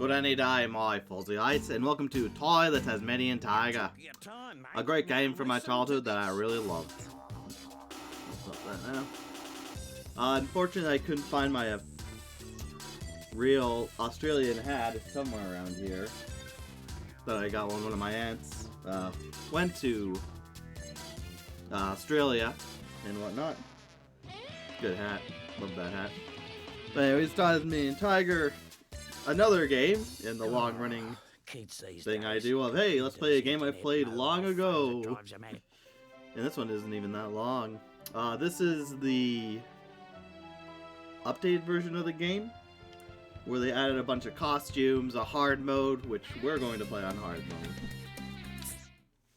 Good any day, my fuzzy-ites, and welcome to Toy the Tasmanian Tiger. A great game from my childhood that I really loved. I'll stop that now. Unfortunately, I couldn't find my real Australian hat. It's somewhere around here. That I got one of my aunts. Went to Australia and whatnot. Good hat. Love that hat. But anyways, Tasmanian Tiger. Another game in the long-running thing I do of, hey, let's play a game I played long ago. And this one isn't even that long. This is the updated version of the game, where they added a bunch of costumes, a hard mode, which we're going to play on hard mode.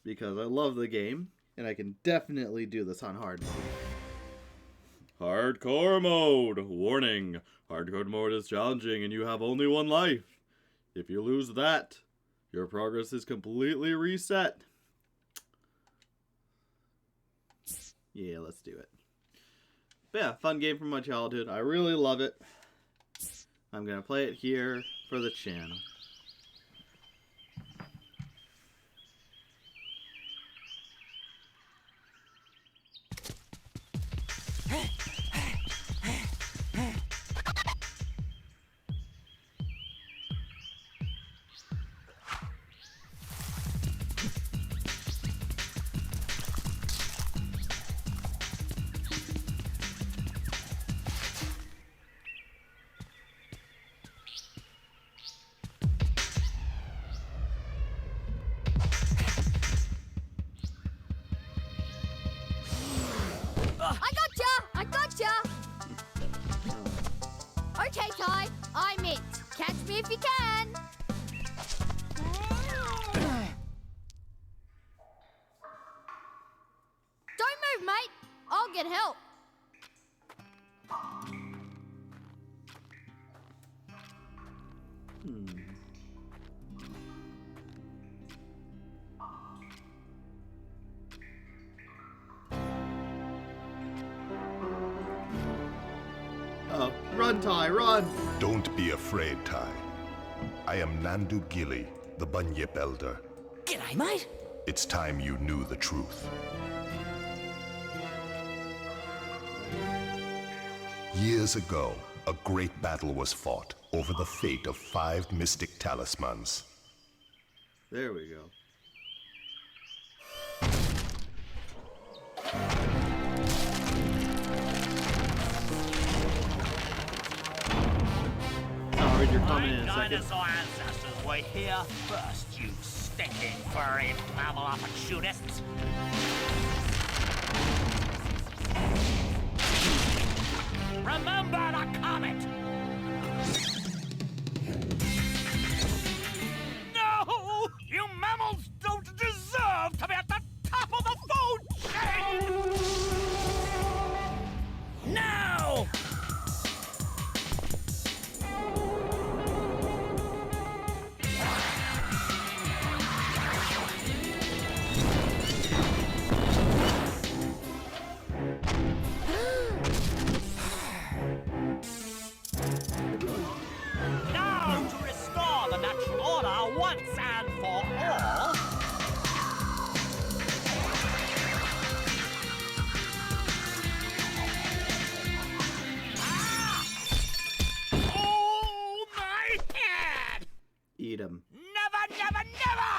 Because I love the game, and I can definitely do this on hard mode. Hardcore mode! Warning! Hardcore mode is challenging and you have only one life. If you lose that, your progress is completely reset. Yeah, let's do it. But yeah, fun game from my childhood. I really love it. I'm gonna play it here for the channel. I gotcha! Okay, Ty, I'm it. Catch me if you can. Don't move, mate. I'll get help. Oh, run, Ty, run! Don't be afraid, Ty. I am Nandu Gilly, the Bunyip Elder. G'day, mate. It's time you knew the truth. Years ago, a great battle was fought over the fate of 5 mystic talismans. There we go. Sorry, you're coming in a second. Dinosaur ancestors were here first, you stinking furry mammal opportunists. Remember the comet! No! You mammals don't deserve to be at the top of the food chain! Now! Now to restore the natural order once and for all. Ah! Oh, my head! Eat him. Never, never, never!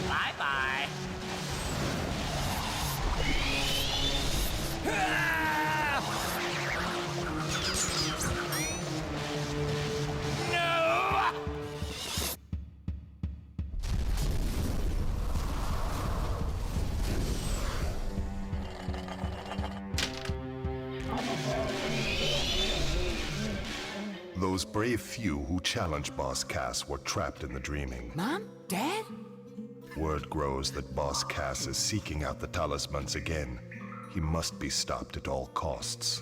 Bye-bye. No! Those brave few who challenged Boss Cass were trapped in the dreaming. Mum? Dad? Word grows that Boss Cass is seeking out the talismans again. He must be stopped at all costs.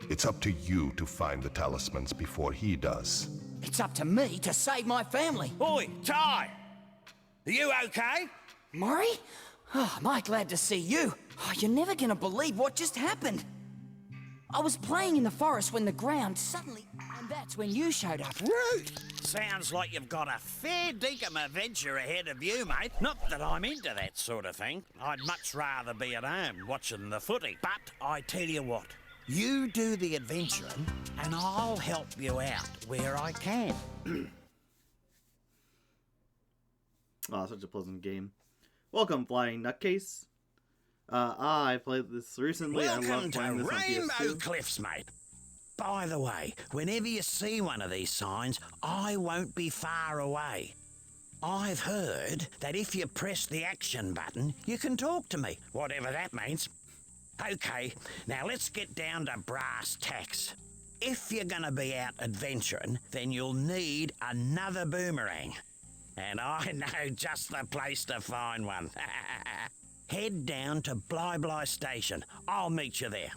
It's up to you to find the talismans before he does. It's up to me to save my family. Oi, Ty! Are you okay? Maury? Oh, am I glad to see you. Oh, you're never gonna believe what just happened. I was playing in the forest when the ground suddenly... And that's when you showed up. Rude! Sounds like you've got a fair dinkum adventure ahead of you, mate. Not that I'm into that sort of thing. I'd much rather be at home watching the footy. But I tell you what, you do the adventuring and I'll help you out where I can. Oh, such a pleasant game. Welcome, Flying Nutcase. I played this recently. I Welcome love to playing this on Rainbow PS2. Cliffs, mate. By the way, whenever you see one of these signs, I won't be far away. I've heard that if you press the action button, you can talk to me, whatever that means. Okay, now let's get down to brass tacks. If you're gonna be out adventuring, then you'll need another boomerang. And I know just the place to find one. Head down to Bly Bly Station. I'll meet you there.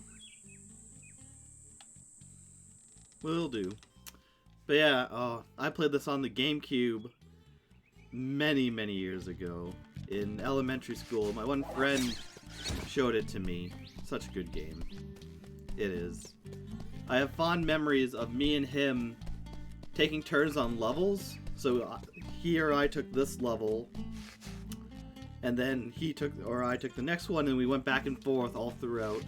Will do. But yeah, I played this on the GameCube many, many years ago in elementary school. My one friend showed it to me. Such a good game. It is. I have fond memories of me and him taking turns on levels. So here I took this level, and then I took the next one, and we went back and forth all throughout.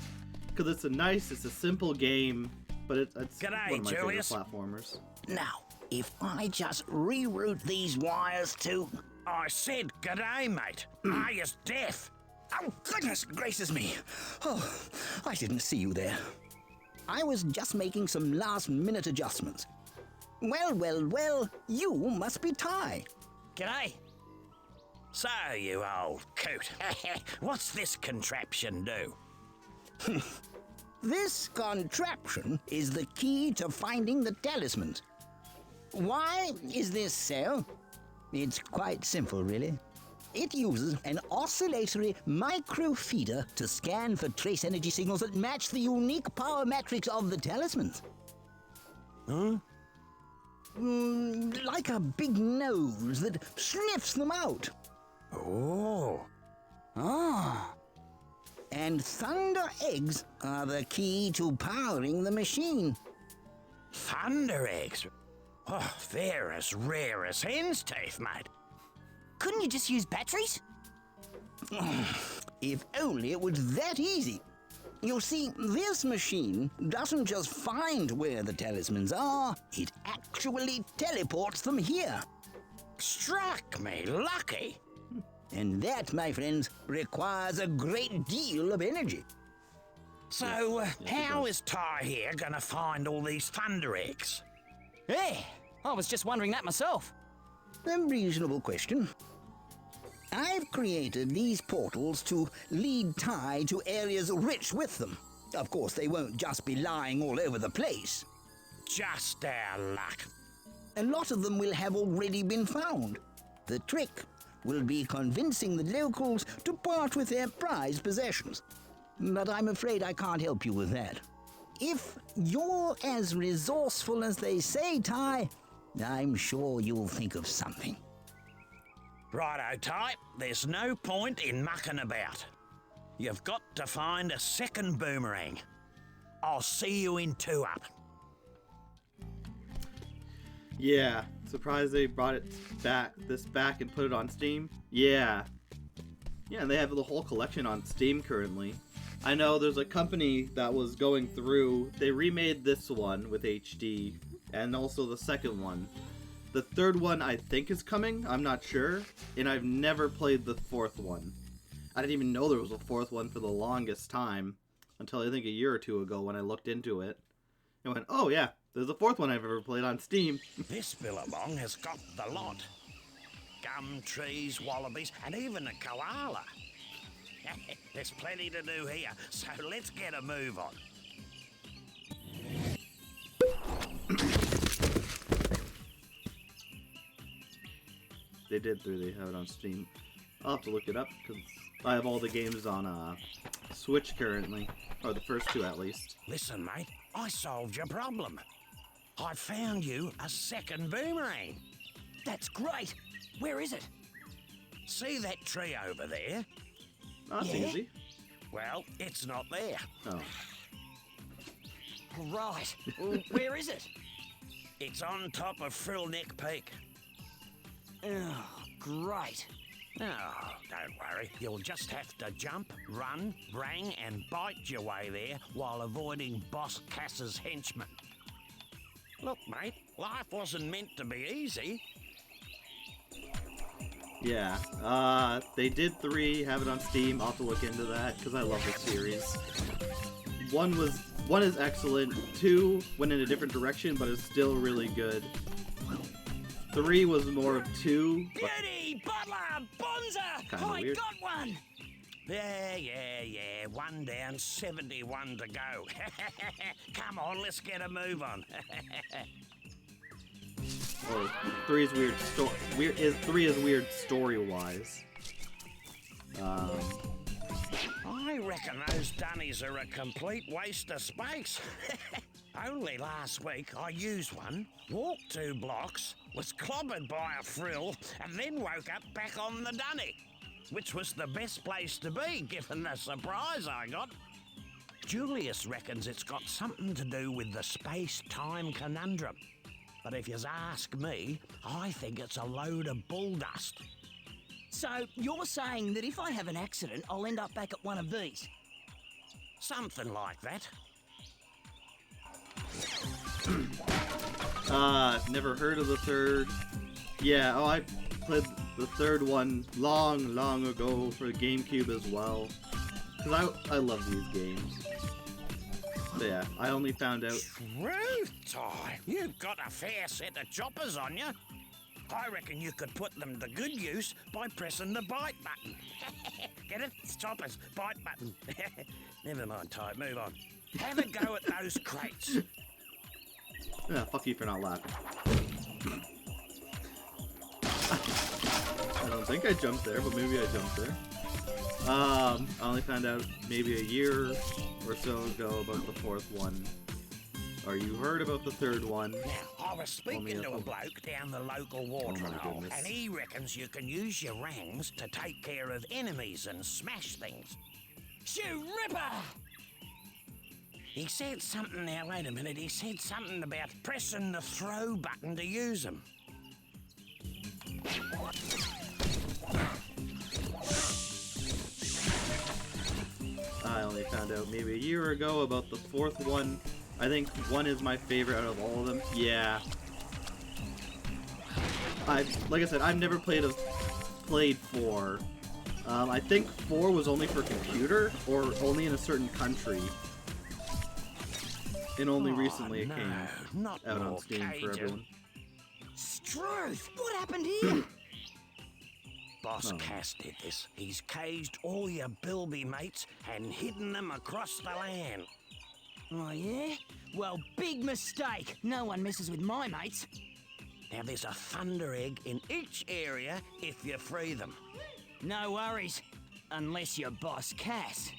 Because it's a simple game, but it's G'day, one of my Julius. favorite platformers. Now, if I just reroute these wires to... I said g'day, mate. Are you deaf? Oh, goodness gracious me. Oh, I didn't see you there. I was just making some last-minute adjustments. Well, you must be Ty. G'day. So, you old coot. What's this contraption do? This contraption is the key to finding the talismans. Why is this so? It's quite simple, really. It uses an oscillatory microfeeder to scan for trace energy signals that match the unique power matrix of the talismans. Huh? Like a big nose that sniffs them out. Oh. Ah. And Thundereggs are the key to powering the machine. Thundereggs. Oh, they're as rare as hen's teeth, mate. Couldn't you just use batteries? If only it was that easy. You see, this machine doesn't just find where the talismans are, it actually teleports them here. Struck me lucky. And that, my friends, requires a great deal of energy. So, how is Ty here gonna find all these Thundereggs? Yeah, I was just wondering that myself. A reasonable question. I've created these portals to lead Ty to areas rich with them. Of course, they won't just be lying all over the place. Just our luck. A lot of them will have already been found. The trick will be convincing the locals to part with their prized possessions. But I'm afraid I can't help you with that. If you're as resourceful as they say, Ty, I'm sure you'll think of something. Righto, Ty. There's no point in mucking about. You've got to find a second boomerang. I'll see you in 2-Up. Yeah, surprised they brought this back and put it on Steam. Yeah, and they have the whole collection on Steam currently. I know there's a company that was going through. They remade this one with HD, and also the second one. The third one I think is coming. I'm not sure, and I've never played the fourth one. I didn't even know there was a fourth one for the longest time until I think a year or two ago when I looked into it. And went, oh yeah, there's a fourth one I've ever played on Steam. This billabong has got the lot. Gum trees, wallabies, and even a koala. There's plenty to do here, so let's get a move on. They have it on Steam. I'll have to look it up because I have all the games on Switch currently, or the first two at least. Listen, mate, I solved your problem. I found you a second boomerang. That's great. Where is it? See that tree over there? That's Yeah? easy. Well, it's not there. Oh. Right. Well, where is it? It's on top of Frillneck Peak. Oh, great. Oh, don't worry. You'll just have to jump, run, bang, and bite your way there while avoiding Boss Cass's henchmen. Look, mate, life wasn't meant to be easy. Yeah. They did 3, have it on Steam. I'll have to look into that because I love this series. 1 is excellent. 2 went in a different direction, but is still really good. 3 was more of 2. But Beauty! Butler! Bonza! Kinda I weird. got one! Yeah. 1 down, 71 to go. Come on, let's get a move on. oh, 3 is weird. 3 is weird story-wise. I reckon those dunnies are a complete waste of space. Only last week I used one, walked 2 blocks, was clobbered by a frill, and then woke up back on the dunny, which was the best place to be given the surprise I got. Julius reckons it's got something to do with the space-time conundrum. But if you ask me, I think it's a load of bull dust. So, you're saying that if I have an accident, I'll end up back at one of these? Something like that. Never heard of the 3rd. Yeah, oh, I played the 3rd one long ago for the GameCube as well. Because I love these games. But yeah, I only found out... Truth time! You've got a fair set of choppers on you. I reckon you could put them to good use by pressing the bite button. Get it? It's choppers. Bite button. Never mind, Ty. Move on. Have a go at those crates. Yeah, fuck you for not laughing. I don't think I jumped there, but maybe I jumped there. I only found out maybe a year or so ago about the 4th one. Or you heard about the 3rd one. Now, I was speaking to a bloke down the local watering hole, goodness. and he reckons you can use your rangs to take care of enemies and smash things. Shoo Ripper! He said something, now wait a minute, he said something about pressing the throw button to use them. I only found out maybe a year ago about the 4th one. I think 1 is my favorite out of all of them. Yeah. Like I said, I've never played 4. I think 4 was only for computer, or only in a certain country. And only recently it came not out on more Steam for Cajun. everyone. Struth! What happened here? Boss Cass did this. He's caged all your bilby mates and hidden them across the land. Oh, yeah? Well, big mistake. No one messes with my mates. Now there's a Thunderegg in each area if you free them. No worries. Unless you're Boss Cass.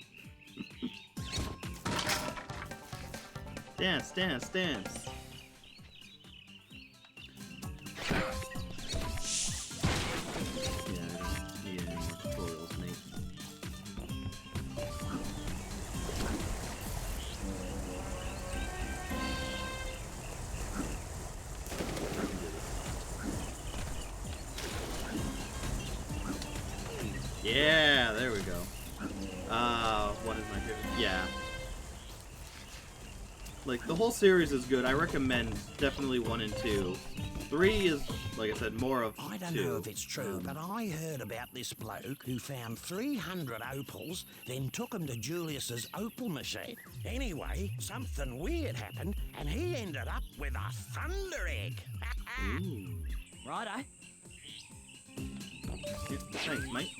Dance, dance, dance. Yeah, I don't need any more tutorials, mate. Yeah, there we go. One is my favorite. Yeah. Like, the whole series is good. I recommend definitely 1 and 2. 3 is, like I said, more of I don't 2. know if it's true, but I heard about this bloke who found 300 opals, then took them to Julius's opal machine. Anyway, something weird happened, and he ended up with a Thunderegg. Ooh. Righto. Yeah, thanks, mate.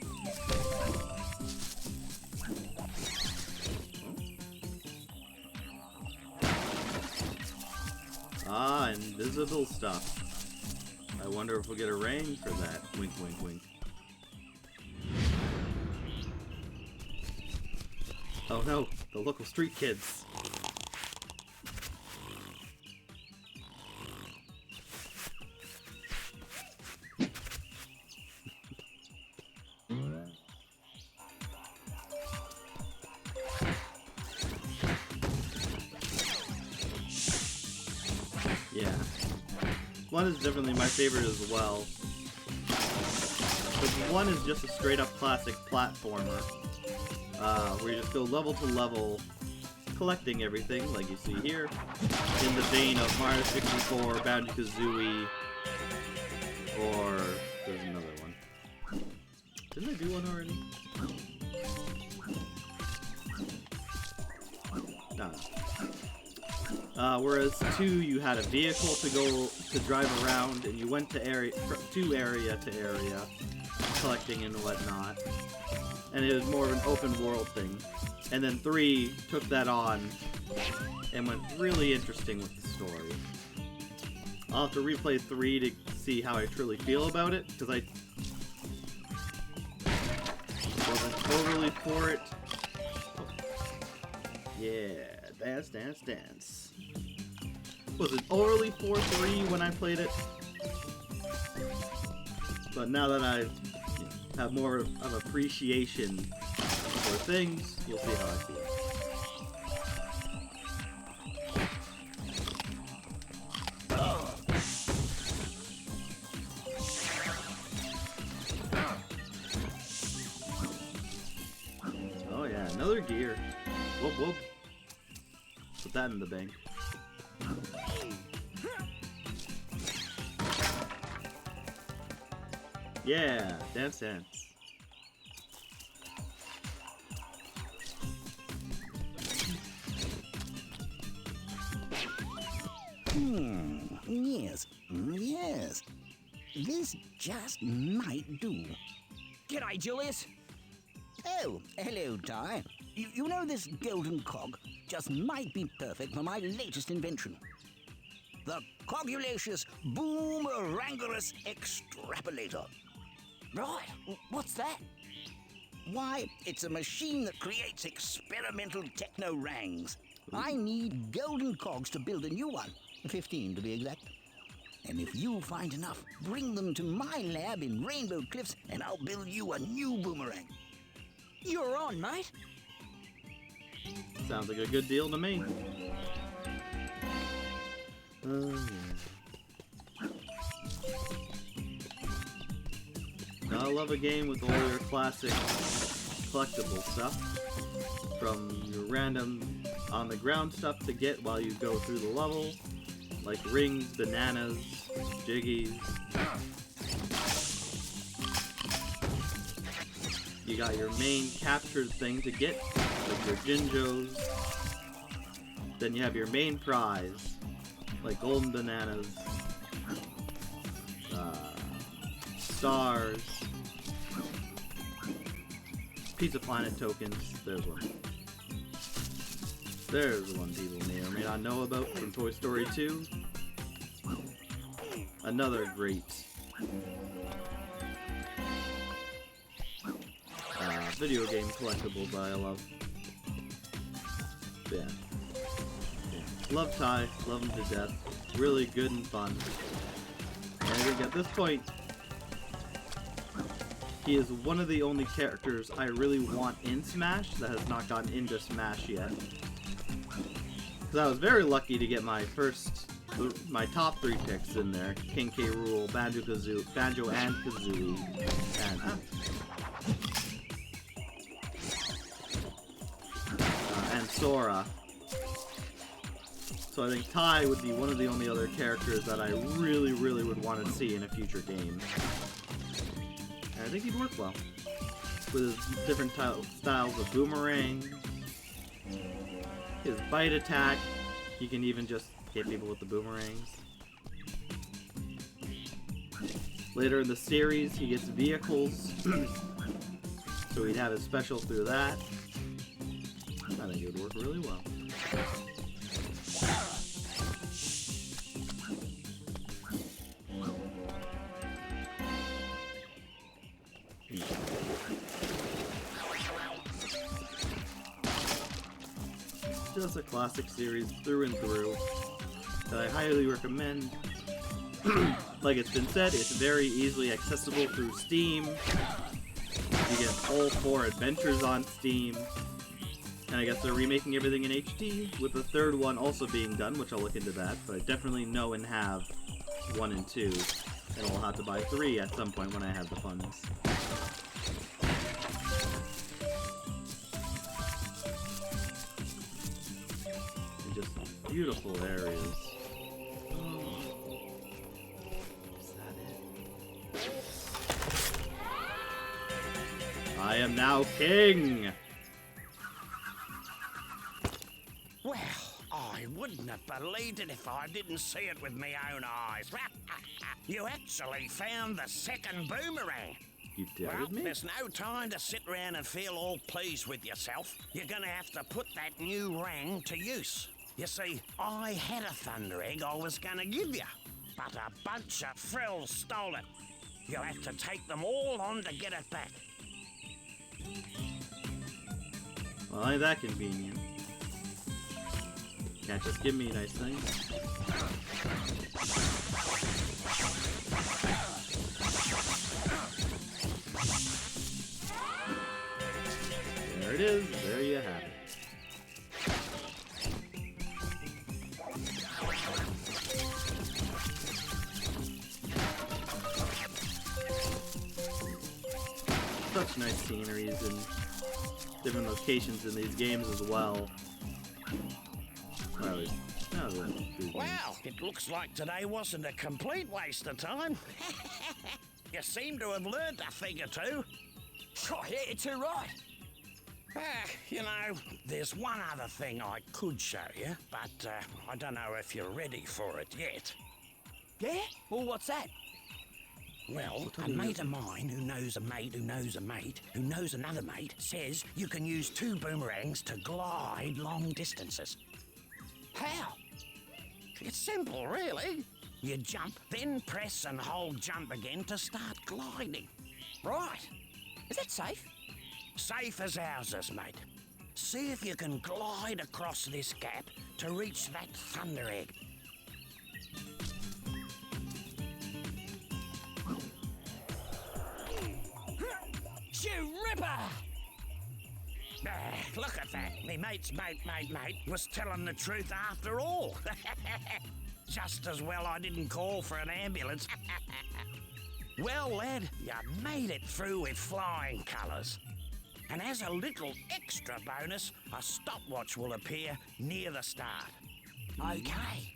Ah, invisible stuff. I wonder if we'll get a ring for that. Wink, wink, wink. Oh no, the local street kids. 1 is definitely my favorite as well. Because 1 is just a straight up classic platformer. Where you just go level to level, collecting everything, like you see here. In the vein of Mario 64, Banjo-Kazooie, or there's another one. Didn't I do one already? No. Whereas 2, you had a vehicle to go to drive around, and you went to area to area, collecting and whatnot. And it was more of an open world thing. And then 3 took that on and went really interesting with the story. I'll have to replay 3 to see how I truly feel about it, because I wasn't overly for it. Yeah, dance, dance, dance. Wasn't overly for 3 when I played it, but now that I have more of appreciation for things, you'll see how I feel. Oh yeah, another gear. Whoop whoop. Put that in the bank. Yeah, dance dance. Yes. This just might do. G'day, Julius. Oh, hello, Ty. You know this golden cog just might be perfect for my latest invention. The Cogulacious Boomerangorous Extrapolator. Right, what's that? Why, it's a machine that creates experimental techno-rangs. I need golden cogs to build a new one, 15 to be exact. And if you find enough, bring them to my lab in Rainbow Cliffs and I'll build you a new boomerang. You're on, mate. Sounds like a good deal to me. Yeah. Gotta love a game with all your classic collectible stuff. From your random on the ground stuff to get while you go through the level, like rings, bananas, jiggies. You got your main captured thing to get, like your Jinjos. Then you have your main prize, like golden bananas, stars, Pizza Planet tokens. There's one. There's one people may or may not know about from Toy Story 2. Another great video game collectible that I love. Yeah. Love Ty, love him to death. Really good and fun. And I think at this point, he is one of the only characters I really want in Smash that has not gotten into Smash yet. Because I was very lucky to get my top 3 picks in there. King K. Rool, Banjo and Kazooie, and Sora. So I think Ty would be one of the only other characters that I really, really would want to see in a future game. And I think he'd work well. With his different styles of boomerang, his bite attack, he can even just hit people with the boomerangs. Later in the series, he gets vehicles, so he'd have his special through that. I think it would work really well. Just a classic series through and through that I highly recommend. Like it's been said, it's very easily accessible through Steam. You get all 4 adventures on Steam. And I guess they're remaking everything in HD, with the 3rd one also being done, which I'll look into that. But I definitely know and have 1 and 2, and we'll have to buy 3 at some point when I have the funds. And just beautiful areas. Is that it? I am now king! Well, I wouldn't have believed it if I didn't see it with my own eyes. You actually found the second boomerang. You Well, dared me? there's no time to sit around and feel all pleased with yourself. You're gonna have to put that new rang to use. You see, I had a Thunderegg I was gonna give you, but a bunch of frills stole it. You'll have to take them all on to get it back. Well, ain't that convenient. Can't just give me nice things. There it is. There you have it. Such nice sceneries and different locations in these games as well. Well, it looks like today wasn't a complete waste of time. You seem to have learned a thing or two. Oh, yeah, you're too right. You know, there's one other thing I could show you, but I don't know if you're ready for it yet. Yeah? Well, what's that? Well, a mate of mine who knows a mate who knows a mate who knows another mate says you can use 2 boomerangs to glide long distances. How? It's simple, really. You jump, then press and hold jump again to start gliding. Right. Is that safe? Safe as houses, mate. See if you can glide across this gap to reach that Thunderegg. You ripper! Look at that. Me mate's mate was telling the truth after all. Just as well I didn't call for an ambulance. Well, lad, you made it through with flying colours. And as a little extra bonus, a stopwatch will appear near the start. Okay.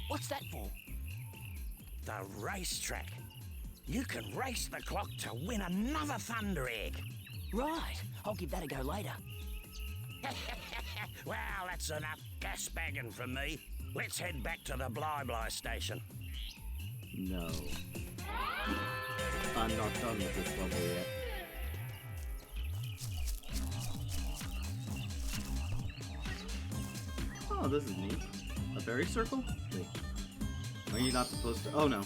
What's that for? The racetrack. You can race the clock to win another Thunderegg. Right. I'll give that a go later. Well, that's enough gas bagging from me. Let's head back to the Bly station. No. I'm not done with this level yet. Oh, this is neat. A fairy circle? Wait. Are you not supposed to? Oh, no.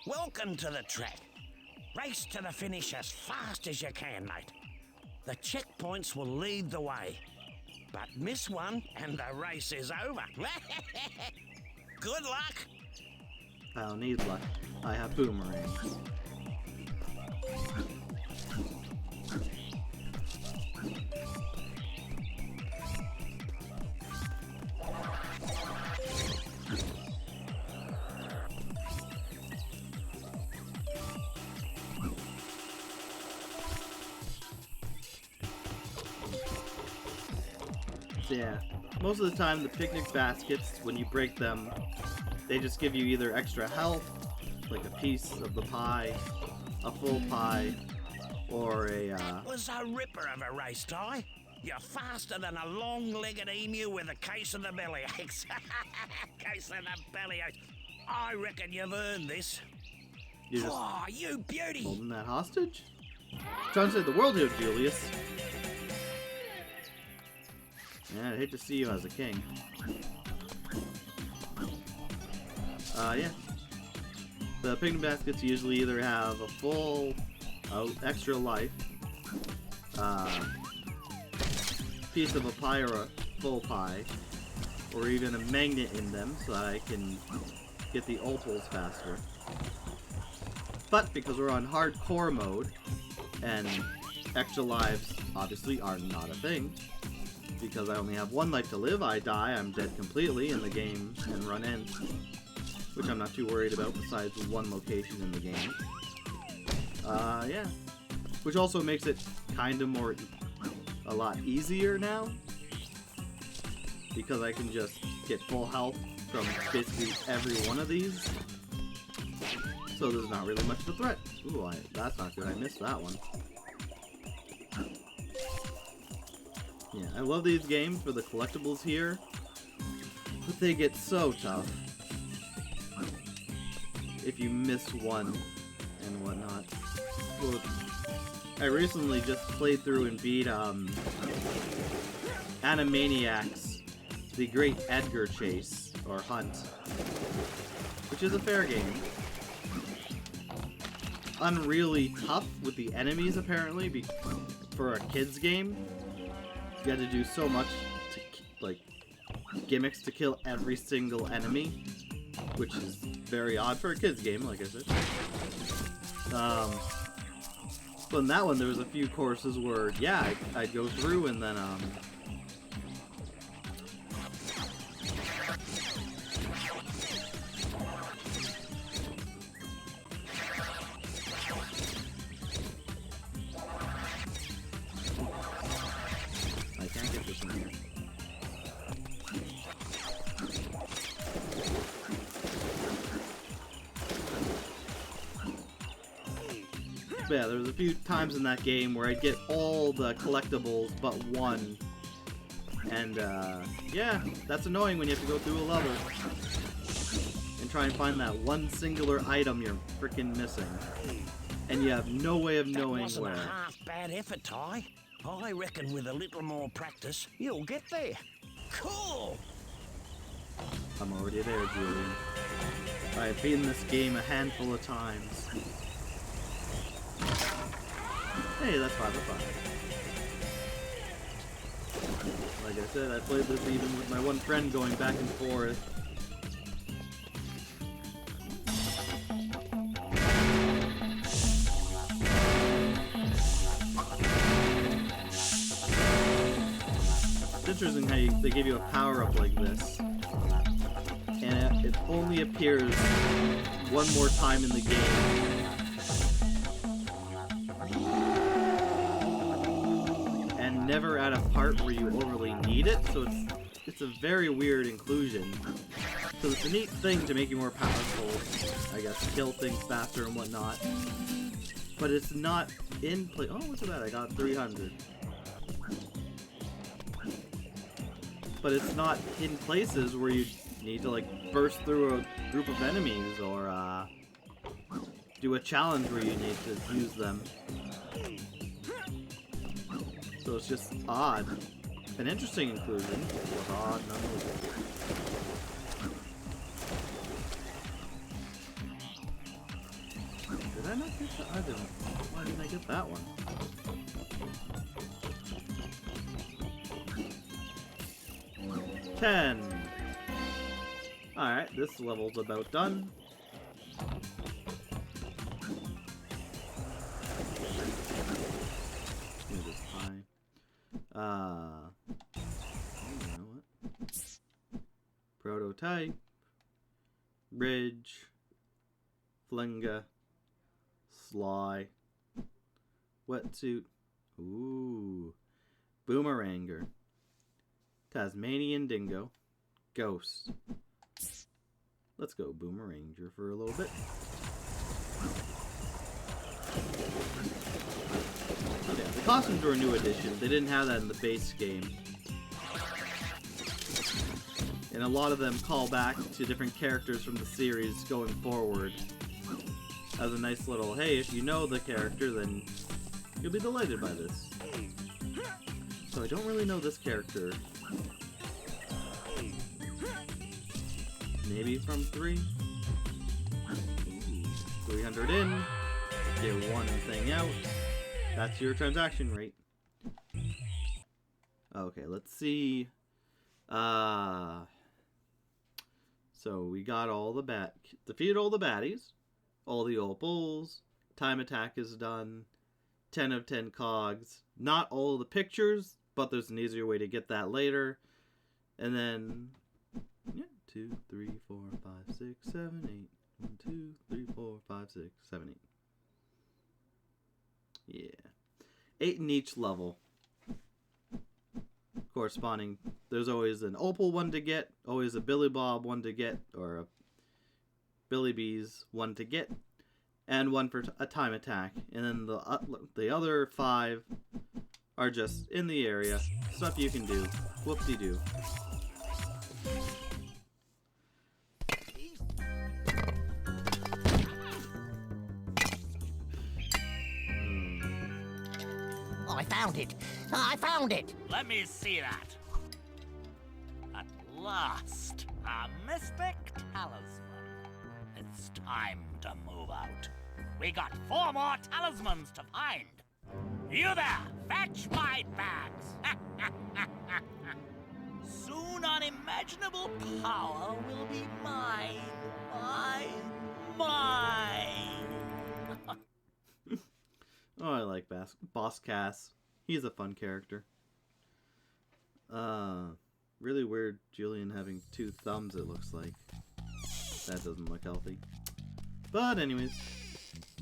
Welcome to the track. Race to the finish as fast as you can, mate. The checkpoints will lead the way. But miss one and the race is over. Good luck. I don't need luck. I have boomerangs. Yeah, most of the time the picnic baskets, when you break them, they just give you either extra health, like a piece of the pie, a full pie, or a, That was a ripper of a race, Ty. You're faster than a long-legged emu with a case of the bellyaches. Case of the bellyaches. I reckon you've earned this. you're just Oh, you beauty! holding that hostage? Trying to save the world here, Julius. Yeah, I'd hate to see you as a king. Yeah. The picnic baskets usually either have a full, extra life, piece of a pie or a full pie, or even a magnet in them so that I can get the opals faster. But because we're on hardcore mode, and extra lives obviously are not a thing, because I only have 1 life to live, I die, I'm dead completely, and the game and run ends. which I'm not too worried about besides one location in the game. Yeah. Which also makes it kind of a lot easier now, because I can just get full health from basically every one of these. So there's not really much of a threat. Ooh, that's not good. I missed that one. Yeah, I love these games for the collectibles here, but they get so tough if you miss one and whatnot. Well, I recently just played through and beat Animaniacs, The Great Edgar Chase, or Hunt, which is a fair game. Unreally tough with the enemies, apparently, for a kid's game. You had to do so much to, like, gimmicks to kill every single enemy, which is very odd for a kid's game, like I said. But in that one, there was a few courses where, yeah, I'd go through and then, I can't get this in here. But yeah, there was a few times in that game where I'd get all the collectibles but one. And, yeah, that's annoying when you have to go through a level and try and find that one singular item you're freaking missing. And you have no way of knowing That wasn't where. a half bad effort, Ty. I reckon with a little more practice, you'll get there. Cool! I'm already there, Julian. I've beaten this game a handful of times. Hey, that's 5 of 5. Like I said, I played this even with my one friend going back and forth. It's interesting how they give you a power-up like this. And it only appears one more time in the game. And never at a part where you overly need it, so it's a very weird inclusion. So it's a neat thing to make you more powerful, I guess, kill things faster and whatnot. But it's not in play. Oh, what's that? I got 300. But it's not in places where you need to, like, burst through a group of enemies or do a challenge where you need to use them. So it's just odd. An interesting inclusion. It's odd nonetheless. Did I not get that? I didn't. Why didn't I get that one? $10. Alright, this level's about done. It is high. You know what? Prototype. Bridge. Flinga. Sly. Wetsuit. Ooh. Boomeranger. Tasmanian Dingo. Ghost. Let's go Boomeranger for a little bit. Yeah, the costumes were a new addition. They didn't have that in the base game. And a lot of them call back to different characters from the series going forward. As a nice little, hey, if you know the character, then you'll be delighted by this. So I don't really know this character. Maybe from 3? Ooh, 300 in. Get one thing out. That's your transaction rate. Okay, let's see. So we got all the defeated all the baddies. All the opals. Time attack is done. 10 of 10 cogs. Not all of the pictures, but there's an easier way to get that later. And then, yeah, 2, 3, 4, 5, 6, 7, 8. 1, 2, 3, 4, 5, 6, 7, 8. Yeah. 8 in each level. Corresponding, there's always an Opal one to get, always a Billy Bob one to get, or a Billy Bees one to get, and one for a time attack. And then the other 5 are just in the area, stuff you can do. Whoop-de-doo. I found it! I found it! Let me see that. At last, a mystic talisman. It's time to move out. We got 4 more talismans to find. You there, fetch my bags. Soon unimaginable power will be mine. Mine. Oh, I like Boss Cass. He's a fun character. Really weird Julian having 2 thumbs, it looks like. That doesn't look healthy. But anyways,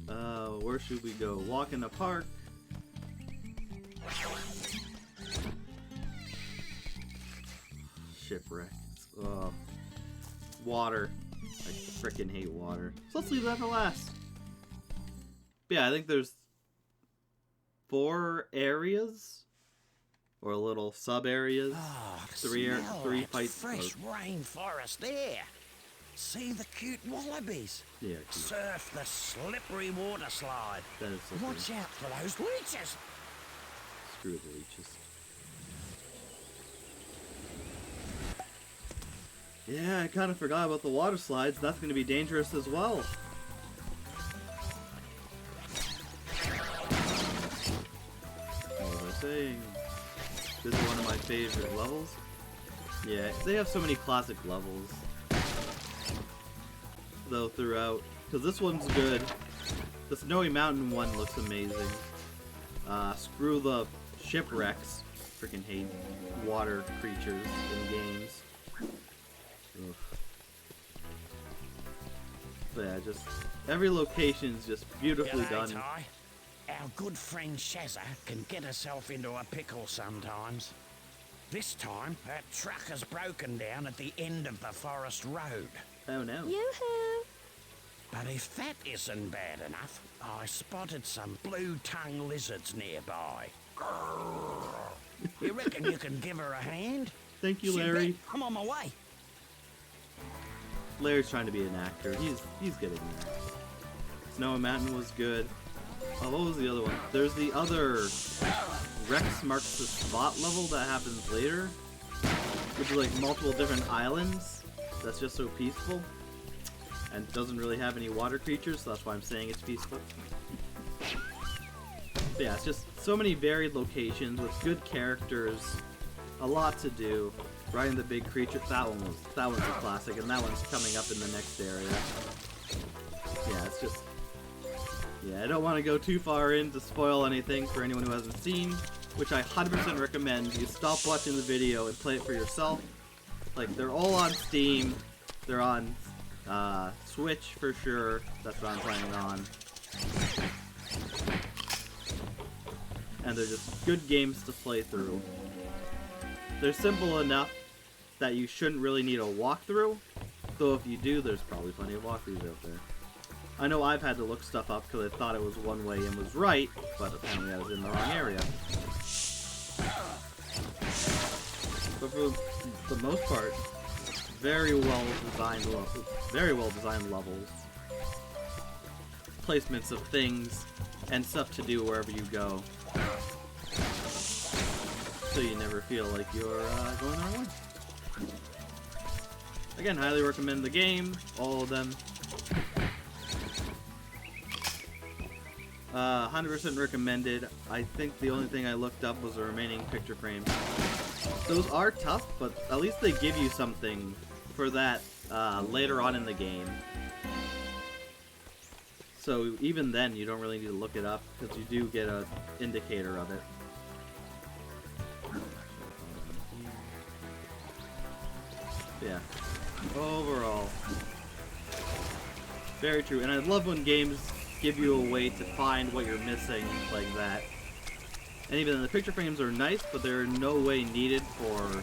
where should we go? Walk in the park? Shipwreck. Water. I frickin' hate water. So let's leave that to last. But yeah, I think there's 4 areas, or little sub areas. Three fights. Fresh rainforest there. See the cute wallabies. Yeah. Cute. Surf the slippery water slide. That is so Watch out for those leeches. Screw the leeches. Yeah, I kind of forgot about the water slides. That's going to be dangerous as well. What was I saying? This is one of my favorite levels. Yeah, they have so many classic levels. Though throughout, because this one's good. The Snowy Mountain one looks amazing. Screw the shipwrecks. Freaking hate water creatures in games. Ugh. But yeah, just every location is just beautifully done. Ty. Our good friend Shazza can get herself into a pickle sometimes. This time, her truck has broken down at the end of the forest road. Oh no. Yoo-hoo! But if that isn't bad enough, I spotted some blue-tongue lizards nearby. You reckon you can give her a hand? Thank you, She Larry. bet. I'm on my way. Larry's trying to be an actor. He's getting there. Snowy Mountain was good. Oh, what was the other one? There's the other Rex Marks the Spot level that happens later, which is like multiple different islands. That's just so peaceful, and doesn't really have any water creatures, so that's why I'm saying it's peaceful. But yeah, it's just so many varied locations with good characters, a lot to do. Riding the big creature, that one's a classic, and that one's coming up in the next area. Yeah, it's just, yeah, I don't want to go too far in to spoil anything for anyone who hasn't seen, which I 100% recommend. You stop watching the video and play it for yourself. Like, they're all on Steam, they're on Switch for sure, that's what I'm playing on. And they're just good games to play through. They're simple enough that you shouldn't really need a walkthrough, though if you do, there's probably plenty of walkthroughs out there. I know I've had to look stuff up because I thought it was one way and was right, but apparently I was in the wrong area. But for the most part, very well designed levels, placements of things, and stuff to do wherever you go. So you never feel like you're going the wrong way. Again, highly recommend the game, all of them. 100% recommended. I think the only thing I looked up was the remaining picture frames. Those are tough, but at least they give you something for that later on in the game. So even then, you don't really need to look it up, because you do get an indicator of it. Yeah. Overall. Very true. And I love when games give you a way to find what you're missing like that. And even the picture frames are nice, but they're in no way needed for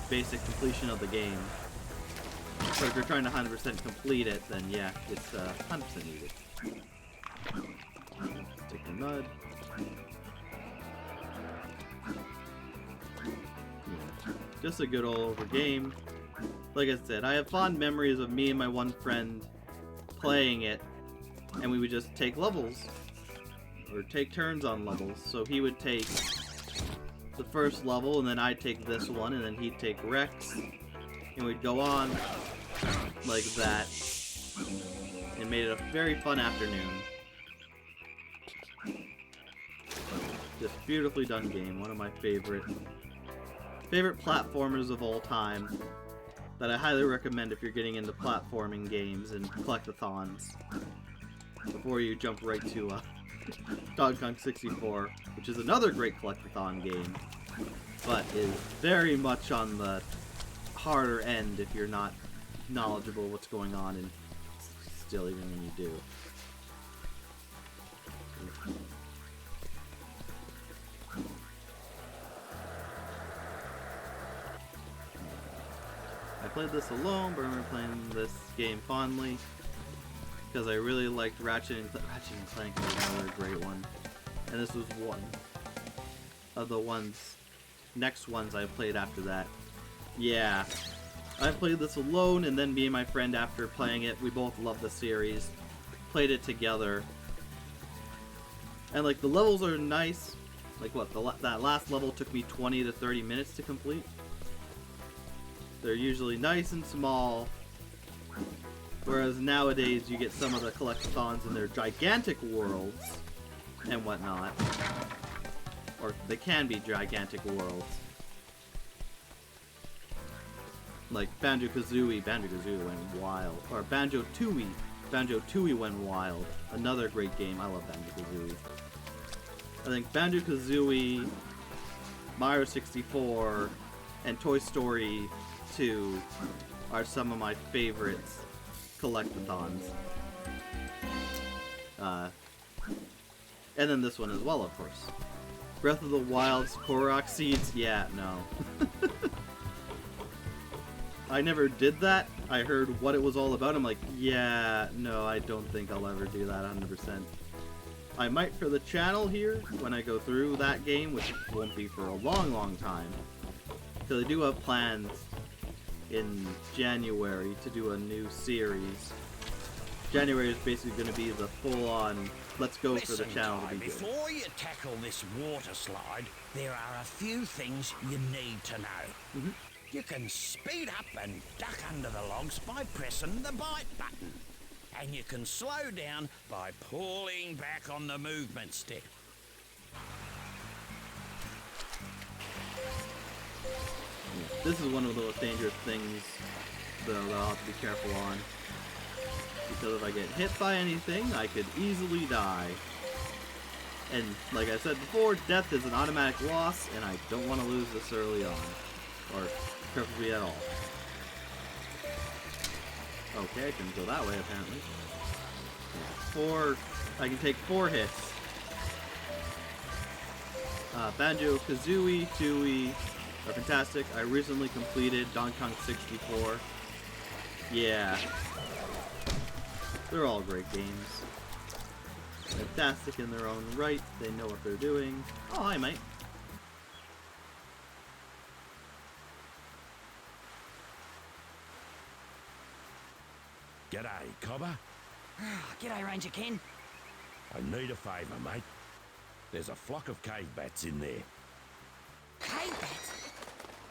basic completion of the game. But if you're trying to 100% complete it, then yeah, it's 100% needed. Take the mud. Yeah. Just a good old over game. Like I said, I have fond memories of me and my one friend playing it, and we would just take levels. Or take turns on levels. So he would take the first level, and then I'd take this one, and then he'd take Rex. And we'd go on like that. It made it a very fun afternoon. Just beautifully done game. One of my favorite platformers of all time. That I highly recommend if you're getting into platforming games and collectathons. Before you jump right to Donkey Kong 64, which is another great collectathon game, but is very much on the harder end if you're not knowledgeable what's going on, and still even when you do. I played this alone, but I remember playing this game fondly because I really liked Ratchet and Clank was another great one, and this was one of the next ones I played after that. Yeah, I played this alone, and then me and my friend, after playing it, we both loved the series, played it together, and like the levels are nice. Like what, that last level took me 20 to 30 minutes to complete. They're usually nice and small, whereas nowadays you get some of the collectathons in their gigantic worlds and whatnot. Or they can be gigantic worlds. Like Banjo-Kazooie went wild. Or Banjo-Tooie went wild. Another great game. I love Banjo-Kazooie. I think Banjo-Kazooie, Mario 64, and Toy Story 2 are some of my favorites collectathons. And then this one as well, of course. Breath of the Wild's Korok Seeds? Yeah, no. I never did that. I heard what it was all about. I'm like, yeah, no, I don't think I'll ever do that 100%. I might for the channel here when I go through that game, which won't be for a long, long time. Because I do have plans in January to do a new series. January is basically going to be the full-on let's go for the channel to be good. Before you tackle this water slide, there are a few things you need to know. You can speed up and duck under the logs by pressing the bite button. And you can slow down by pulling back on the movement stick. This is one of the most dangerous things that I'll have to be careful on. Because if I get hit by anything, I could easily die. And like I said before, death is an automatic loss, and I don't want to lose this early on. Or preferably at all. Okay, I can go that way apparently. I can take 4 hits. Banjo-Kazooie, Tooie are fantastic. I recently completed Donkey Kong 64. Yeah. They're all great games. Fantastic in their own right. They know what they're doing. Oh, hi, mate. G'day, Cobber. G'day, Ranger Ken. I need a favour, mate. There's a flock of cave bats in there. Cave bats?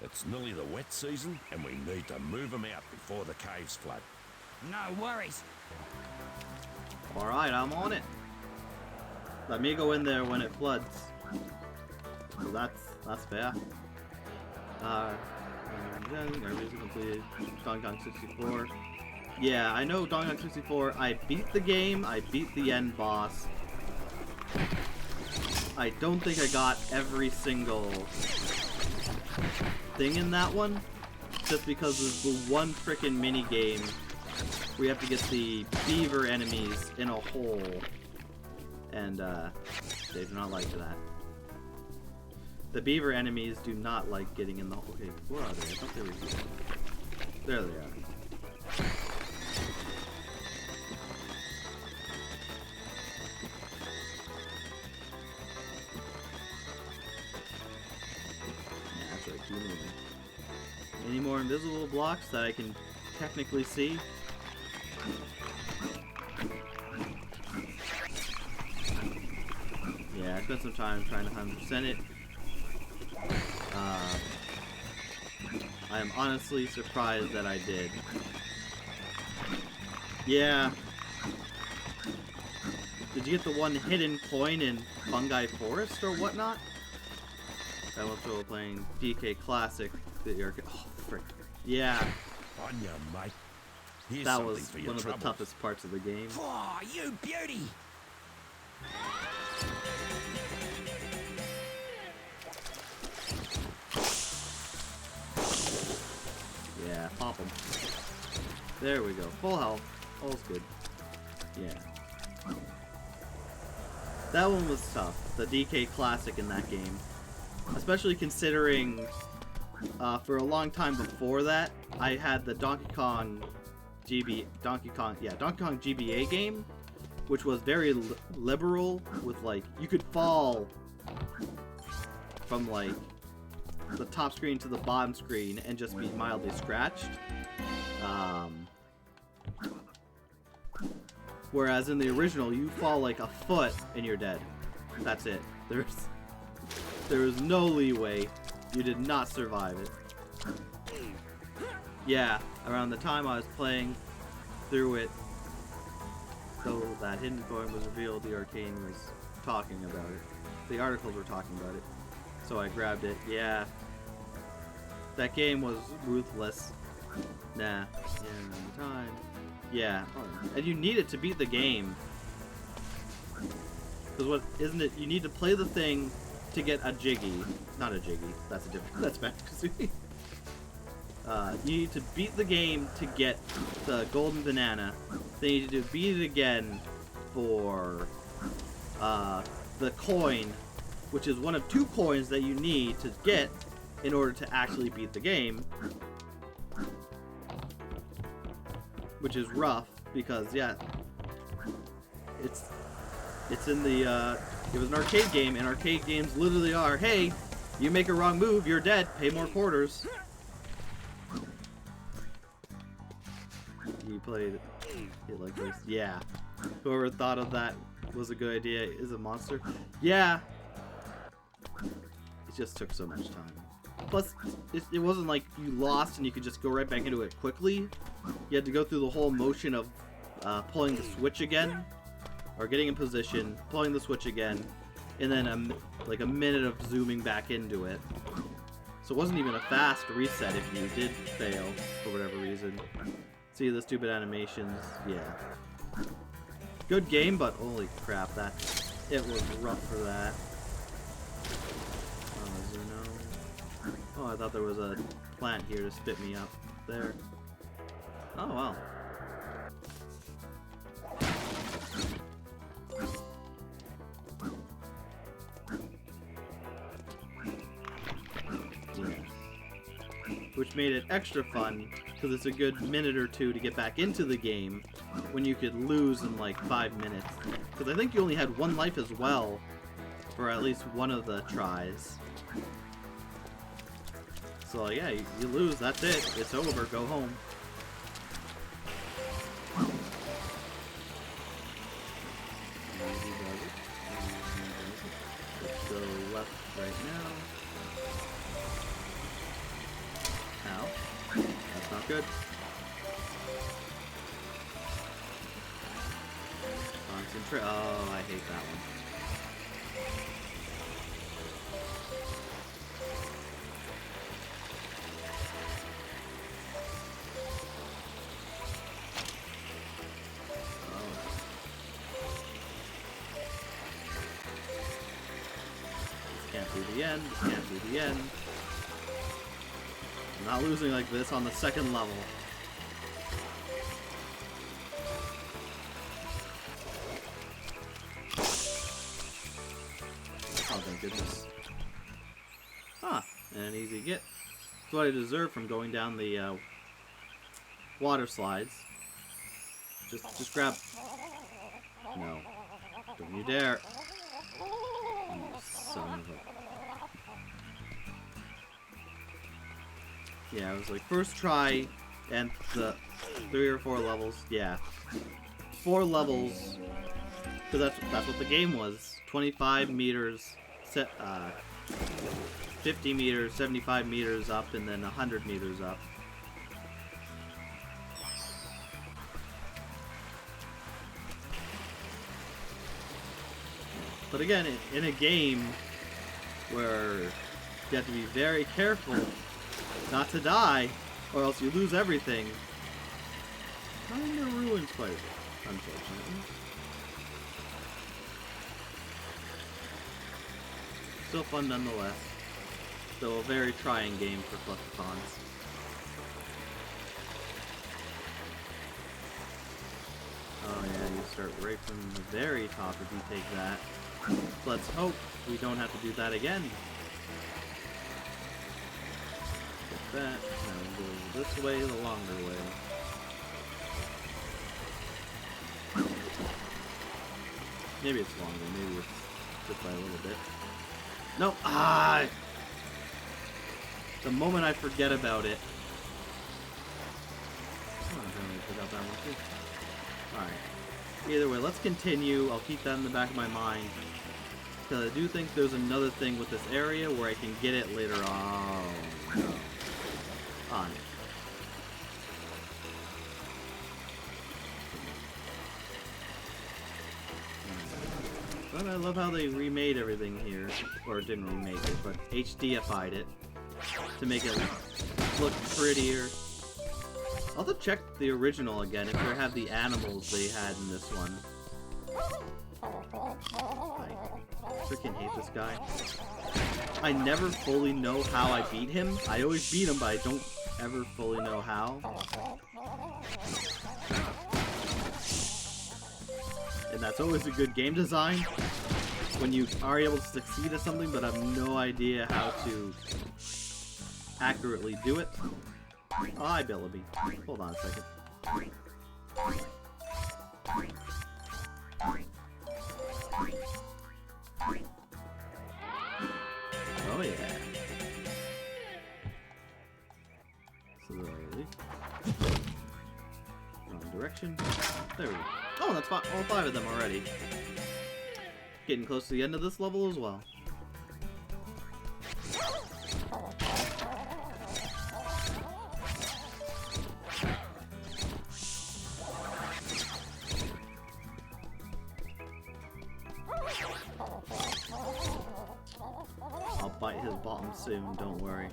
It's nearly the wet season, and we need to move them out before the caves flood. No worries. Alright, I'm on it. Let me go in there when it floods. So that's fair. I recently completed Donkey Kong 64. Yeah, I know Donkey Kong 64. I beat the game. I beat the end boss. I don't think I got every single thing in that one. just because it's the one frickin' mini game where you have to get the beaver enemies in a hole, and they do not like that. The beaver enemies do not like getting in the hole. Okay, where are they? I thought they were here. There they are. Yeah, that's right. Keep moving. Any more invisible blocks that I can technically see? Yeah, I spent some time trying to 100% it. I am honestly surprised that I did. Yeah. Did you get the one hidden coin in Fungi Forest or whatnot? I was still playing DK Classic. Oh, frick. Yeah. On your mate. Here's That was something for your one of the troubles. toughest parts of the game. Oh, you beauty! Yeah, pop them. There we go. Full health. All's good. Yeah. That one was tough. The DK Classic in that game. Especially considering for a long time before that, I had the Donkey Kong GBA game, which was very liberal with, like, you could fall from, like, the top screen to the bottom screen and just be mildly scratched. Whereas in the original, you fall like a foot and you're dead. That's it. There is no leeway. You did not survive it. Yeah, around the time I was playing through it, though that hidden coin was revealed, the arcane was talking about it. The articles were talking about it. So I grabbed it. Yeah. That game was ruthless. Nah. Yeah, around the time. Yeah. And you need it to beat the game. Because what, isn't it, you need to play the thing to get a Jiggy. Not a Jiggy. That's a different, that's Banjo-Kazooie. You need to beat the game to get the golden banana. Then you need to beat it again for the coin, which is one of 2 coins that you need to get in order to actually beat the game. Which is rough because, yeah, it's in the it was an arcade game, and arcade games literally are, hey, you make a wrong move, you're dead, pay more quarters. You played it like this. Yeah. Whoever thought of that was a good idea is a monster. Yeah. It just took so much time. Plus, it wasn't like you lost and you could just go right back into it quickly. You had to go through the whole motion of pulling the switch again, or getting in position, pulling the switch again, and then like a minute of zooming back into it. So it wasn't even a fast reset if you did fail for whatever reason. See the stupid animations? Yeah. Good game, but holy crap, it was rough for that. Oh, I thought there was a plant here to spit me up. There. Oh, wow. Yeah. Which made it extra fun, because it's a good minute or 2 to get back into the game, when you could lose in like 5 minutes. Because I think you only had 1 life as well, for at least one of the tries. So yeah, you lose, that's it. It's over, go home. Let's go left right now. Ow. That's not good. Concentrate. Oh, I hate that one. Can't do the end. Can't do the end. I'm not losing like this on the second level. Oh, thank goodness. Ah, and an easy get. That's what I deserve from going down the water slides. Just grab. No. Don't you dare. You son of a... Yeah, it was like first try and the 3 or 4 levels. Yeah. 4 levels. Because that's what the game was. 25 meters, 50 meters, 75 meters up, and then 100 meters up. But again, in a game where you have to be very careful not to die, or else you lose everything, kinda ruins quite a bit, unfortunately. Still fun nonetheless. Still a very trying game for Fluffycons. Oh yeah, you start right from the very top if you take that. Let's hope we don't have to do that again. Get that. Now we'll go this way, the longer way. Maybe it's longer, maybe it's just by a little bit. No! Ah! The moment I forget about it. Oh, I forgot that one too. Alright. Either way, let's continue. I'll keep that in the back of my mind. Because I do think there's another thing with this area where I can get it later on. But I love how they remade everything here. Or didn't remake it, but HDified it. To make it look prettier. I'll have to check the original again if they have the animals they had in this one. I freaking hate this guy. I never fully know how I beat him. I always beat him, but I don't ever fully know how. And that's always a good game design. When you are able to succeed at something, but have no idea how to accurately do it. Oh, hi, Billaby. Hold on a second. Oh, yeah. Slowly. Wrong direction. There we go. Oh, that's all 5 of them already. Getting close to the end of this level as well. I'll bite his bottom soon, don't worry.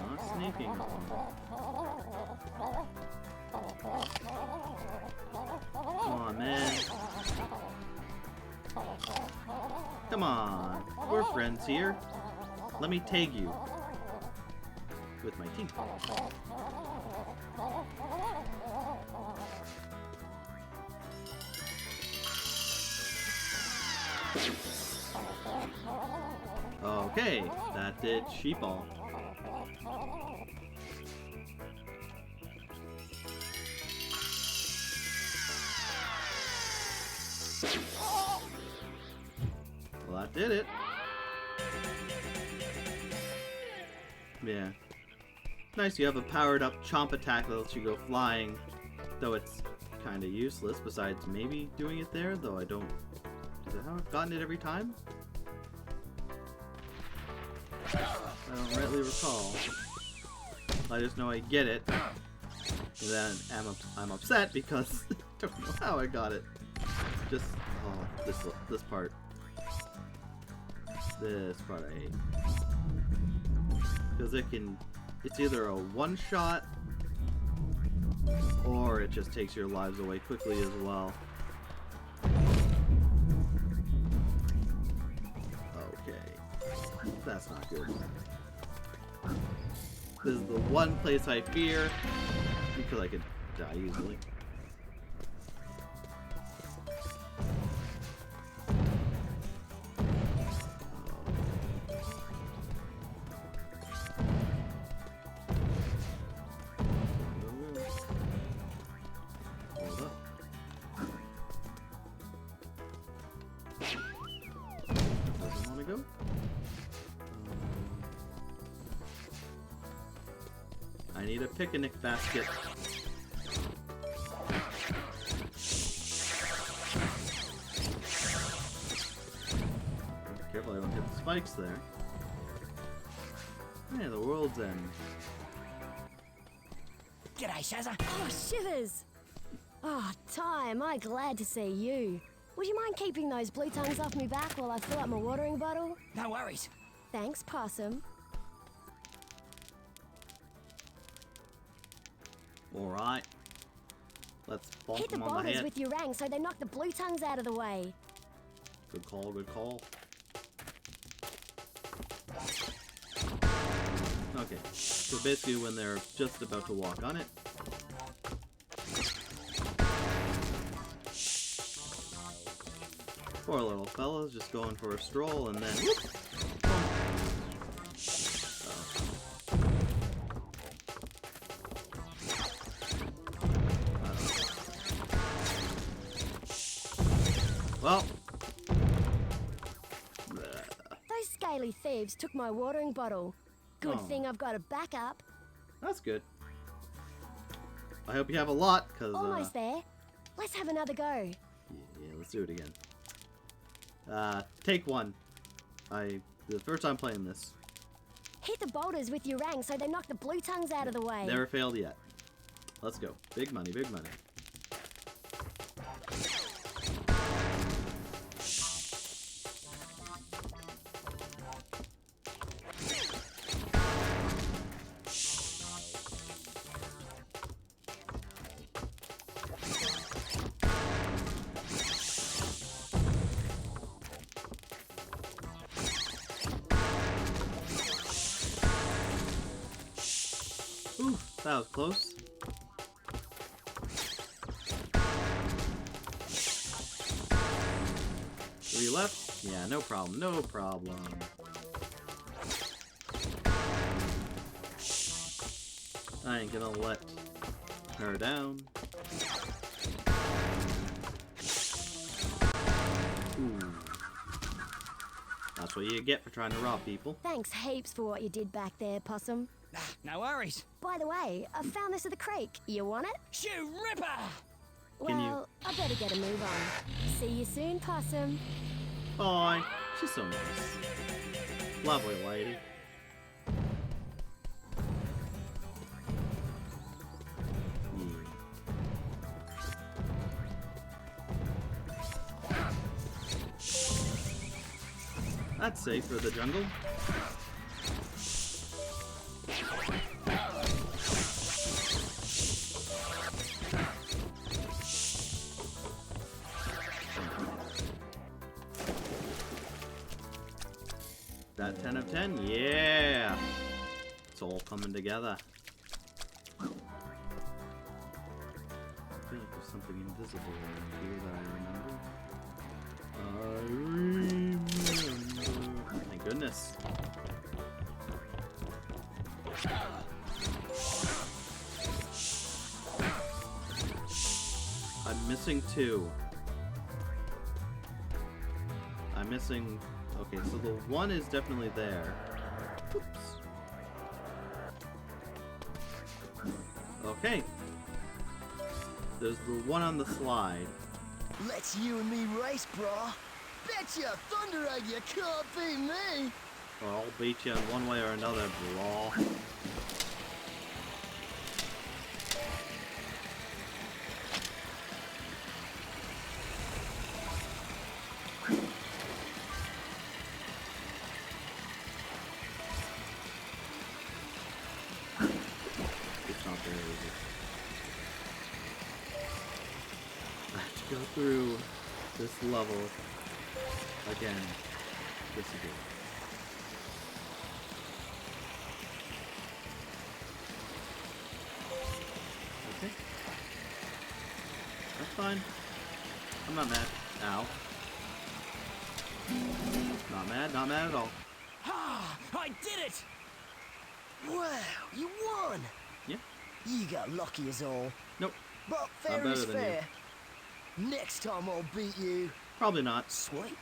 Not sneaking. Come on, man. Come on. We're friends here. Let me tag you. With my teeth. Okay, that did sheepball. Well, that did it. Yeah. Nice, you have a powered up chomp attack that lets you go flying, though it's kind of useless besides maybe doing it there, though I don't... Is that how I've gotten it every time? I don't rightly recall. I just know I get it, and then I'm upset because I don't know how I got it. Just, oh, this part. This part I hate. because it's either a one-shot or it just takes your lives away quickly as well. Okay, that's not good. This is the one place I fear because I could die easily. I need a picnic basket. Careful I don't hit the spikes there. Hey, the world's end. G'day, Shazza. Oh, shivers! Oh, Ty, am I glad to see you. Would you mind keeping those blue tongues off me back while I fill up my watering bottle? No worries. Thanks, Possum. Alright. Let's bonk Hit the them on the boulders head. with your rang so they knock the blue tongues out of the way. Good call, good call. Okay, so basically when they're just about to walk on it, poor little fellas just going for a stroll and then whoop, well, Those scaly thieves took my watering bottle. Good Oh. thing I've got a backup. that's good. I hope you have a lot, because Almost there. Let's have another go. yeah, let's do it again. Take one. The first time playing this. Hit the boulders with your rang so they knock the blue tongues out of the way. Never failed yet. Let's go. Big money, big money. Ooh, that was close. Three left? Yeah, no problem, no problem. I ain't gonna let her down. Ooh. That's what you get for trying to rob people. Thanks heaps for what you did back there, Possum. No worries. By the way, I found this at the creek. You want it? Shoe ripper! Can you- Well, I better get a move on. See you soon, Possum. Bye. She's so nice. Lovely lady. That's safe for the jungle. That 10 of 10? Yeah! It's all coming together. I feel like there's something invisible around here that I remember. Thank goodness. I'm missing two. I'm missing... Okay, so the one is definitely there. Oops. Okay. There's the one on the slide. Let's you and me race, brah. Betcha, Thundereggs, you can't beat me. Or I'll beat you in one way or another, bro. this level again. Disappear. Okay. That's fine. I'm not mad. Ow. Not mad at all. Ah, I did it! Wow, you won! Yeah. You got lucky as all. Nope. But I'm fair better is than fair. Next time I'll beat you. Probably not. Sweet.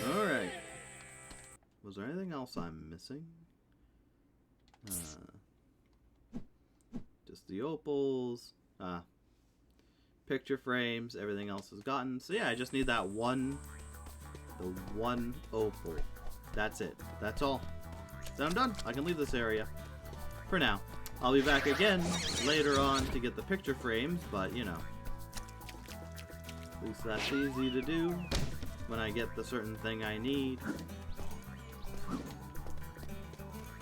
Alright. Was there anything else I'm missing? Just the opals. Picture frames. Everything else is gotten. So yeah, I just need that one. The one opal. That's it. That's all. Then I'm done. I can leave this area. For now. I'll be back again later on to get the picture frames, but you know. At least that's easy to do when I get the certain thing I need.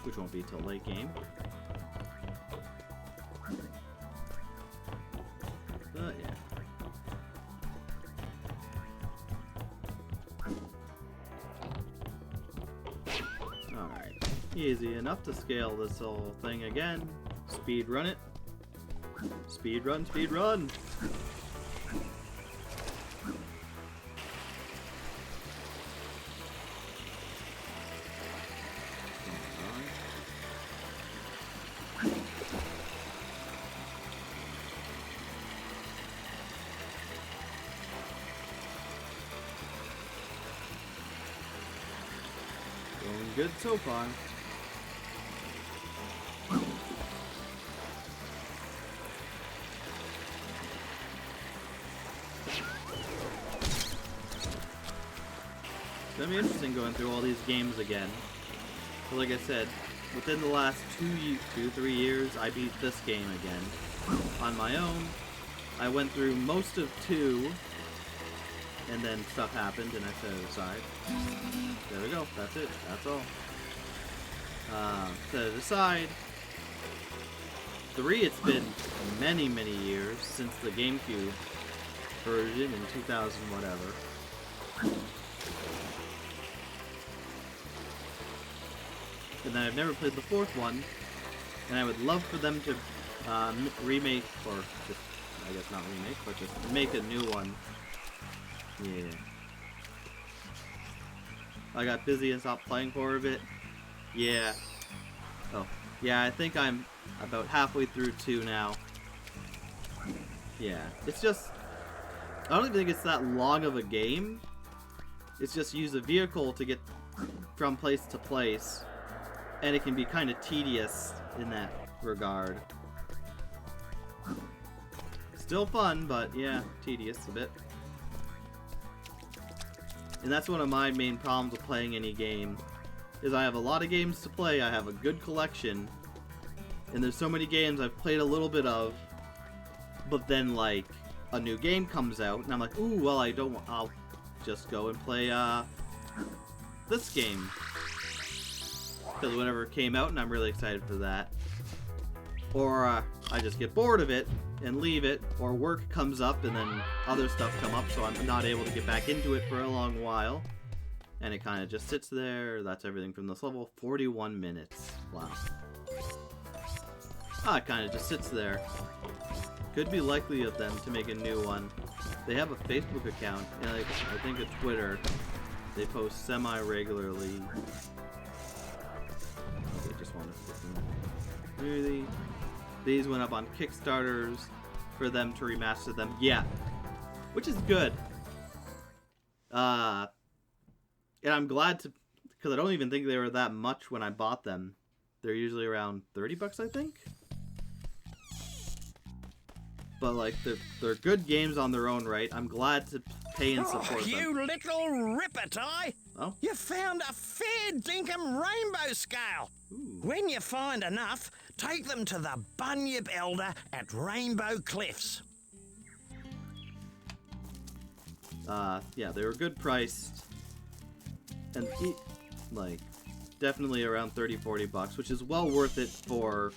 Which won't be till late game. But yeah. Alright. Easy enough to scale this whole thing again. Speed run it. Speed run, speed run! Going good so far. It's gonna be interesting going through all these games again. But like I said, within the last 3 years, I beat this game again. On my own, I went through most of 2, and then stuff happened and I set it aside. There we go, that's it, that's all. Set it aside. 3, it's been many, many years since the GameCube version in 2000 whatever. And then I've never played the 4th one, and I would love for them to remake, or just, I guess not remake, but just make a new one. Yeah. I got busy and stopped playing for a bit. Yeah. Oh. Yeah, I think I'm about halfway through 2 now. Yeah. It's just... I don't even think it's that long of a game. It's just use a vehicle to get from place to place. And it can be kind of tedious in that regard. Still fun, but yeah, tedious a bit. And that's one of my main problems with playing any game, is I have a lot of games to play, I have a good collection, and there's so many games I've played a little bit of, but then like a new game comes out, and I'm like, ooh, well I'll just go and play this game. Because whatever came out, and I'm really excited for that. Or I just get bored of it and leave it, or work comes up and then other stuff come up, so I'm not able to get back into it for a long while. And it kind of just sits there. That's everything from this level. 41 minutes. Wow. It kind of just sits there. Could be likely of them to make a new one. They have a Facebook account, and I think a Twitter. They post semi-regularly. Okay, just wanted to get them. Really? These went up on Kickstarters for them to remaster them. Yeah. Which is good. And I'm glad to... Because I don't even think they were that much when I bought them. They're usually around 30 bucks, I think? But, like, they're good games on their own right. I'm glad to pay and support them. You little ripper, Ty! Oh? You found a fair dinkum rainbow scale! Ooh. When you find enough, take them to the Bunyip Elder at Rainbow Cliffs. Yeah, they were good priced. And, like, definitely around 30-40 bucks, which is well worth it for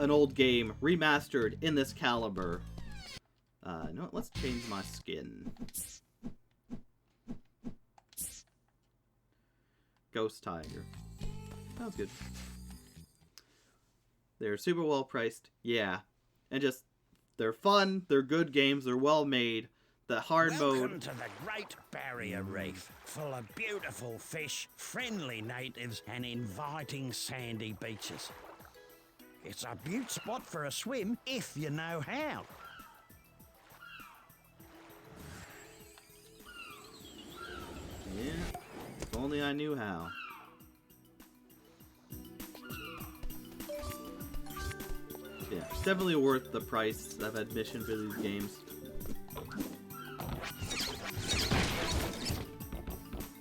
an old game remastered in this caliber. You know what? Let's change my skin. Ghost Tiger. Sounds good. They're super well priced. Yeah. And just, they're fun, they're good games, they're well made. The hard mode... Welcome to the Great Barrier Reef, full of beautiful fish, friendly natives, and inviting sandy beaches. It's a beaut spot for a swim if you know how. Yeah, if only I knew how. Yeah, it's definitely worth the price of admission for these games.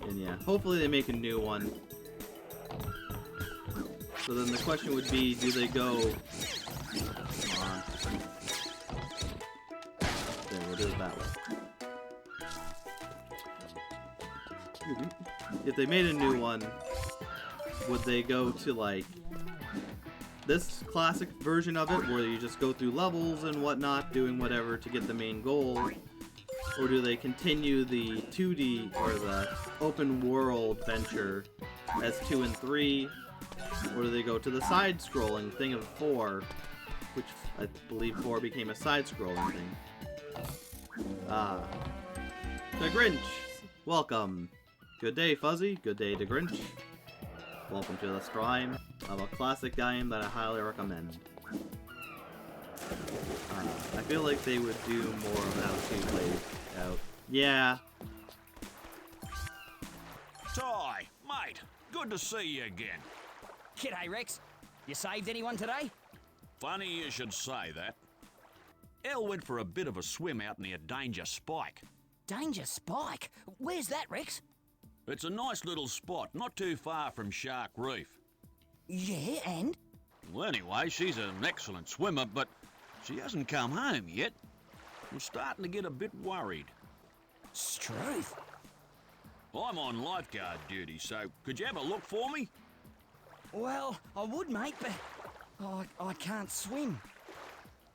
And yeah, hopefully they make a new one. So then the question would be, do they go... Come on. Then we'll do it that way. If they made a new one, would they go to like this classic version of it where you just go through levels and whatnot doing whatever to get the main goal, or do they continue the 2D or the open world venture as 2 and 3, or do they go to the side-scrolling thing of 4, which I believe 4 became a side-scrolling thing. The Grinch, welcome. Good day, Fuzzy. Good day to Grinch. Welcome to the stream of a classic game that I highly recommend. I feel like they would do more of how to play out. Yeah. Ty, mate, good to see you again. G'day, Rex. You saved anyone today? Funny you should say that. Elle went for a bit of a swim out near Danger Spike. Danger Spike? Where's that, Rex? It's a nice little spot, not too far from Shark Reef. Yeah, and? Well, anyway, she's an excellent swimmer, but she hasn't come home yet. I'm starting to get a bit worried. Struth. I'm on lifeguard duty, so could you have a look for me? Well, I would, mate, but I can't swim.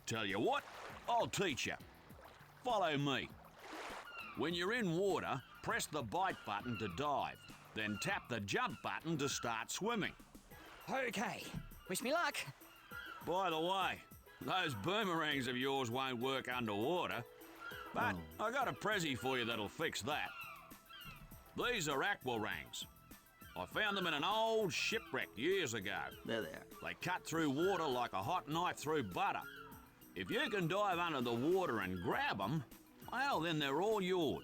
Tell you what, I'll teach you. Follow me. When you're in water, press the bite button to dive, then tap the jump button to start swimming. Okay. Wish me luck. By the way, those boomerangs of yours won't work underwater, but I got a prezi for you that'll fix that. These are aquarangs. I found them in an old shipwreck years ago. There they are. They cut through water like a hot knife through butter. If you can dive under the water and grab them, well, then they're all yours.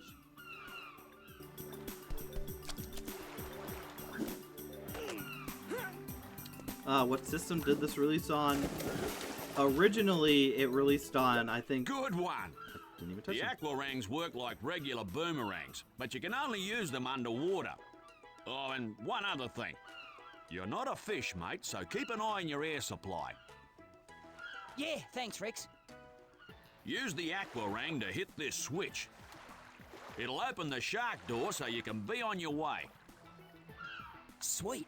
What system did this release on? Originally, it released on, I think... Good one! I didn't even touch The them. aquarangs work like regular boomerangs, but you can only use them underwater. Oh, and one other thing. You're not a fish, mate, so keep an eye on your air supply. Yeah, thanks, Rex. Use the aquarang to hit this switch. It'll open the shark door so you can be on your way. Sweet.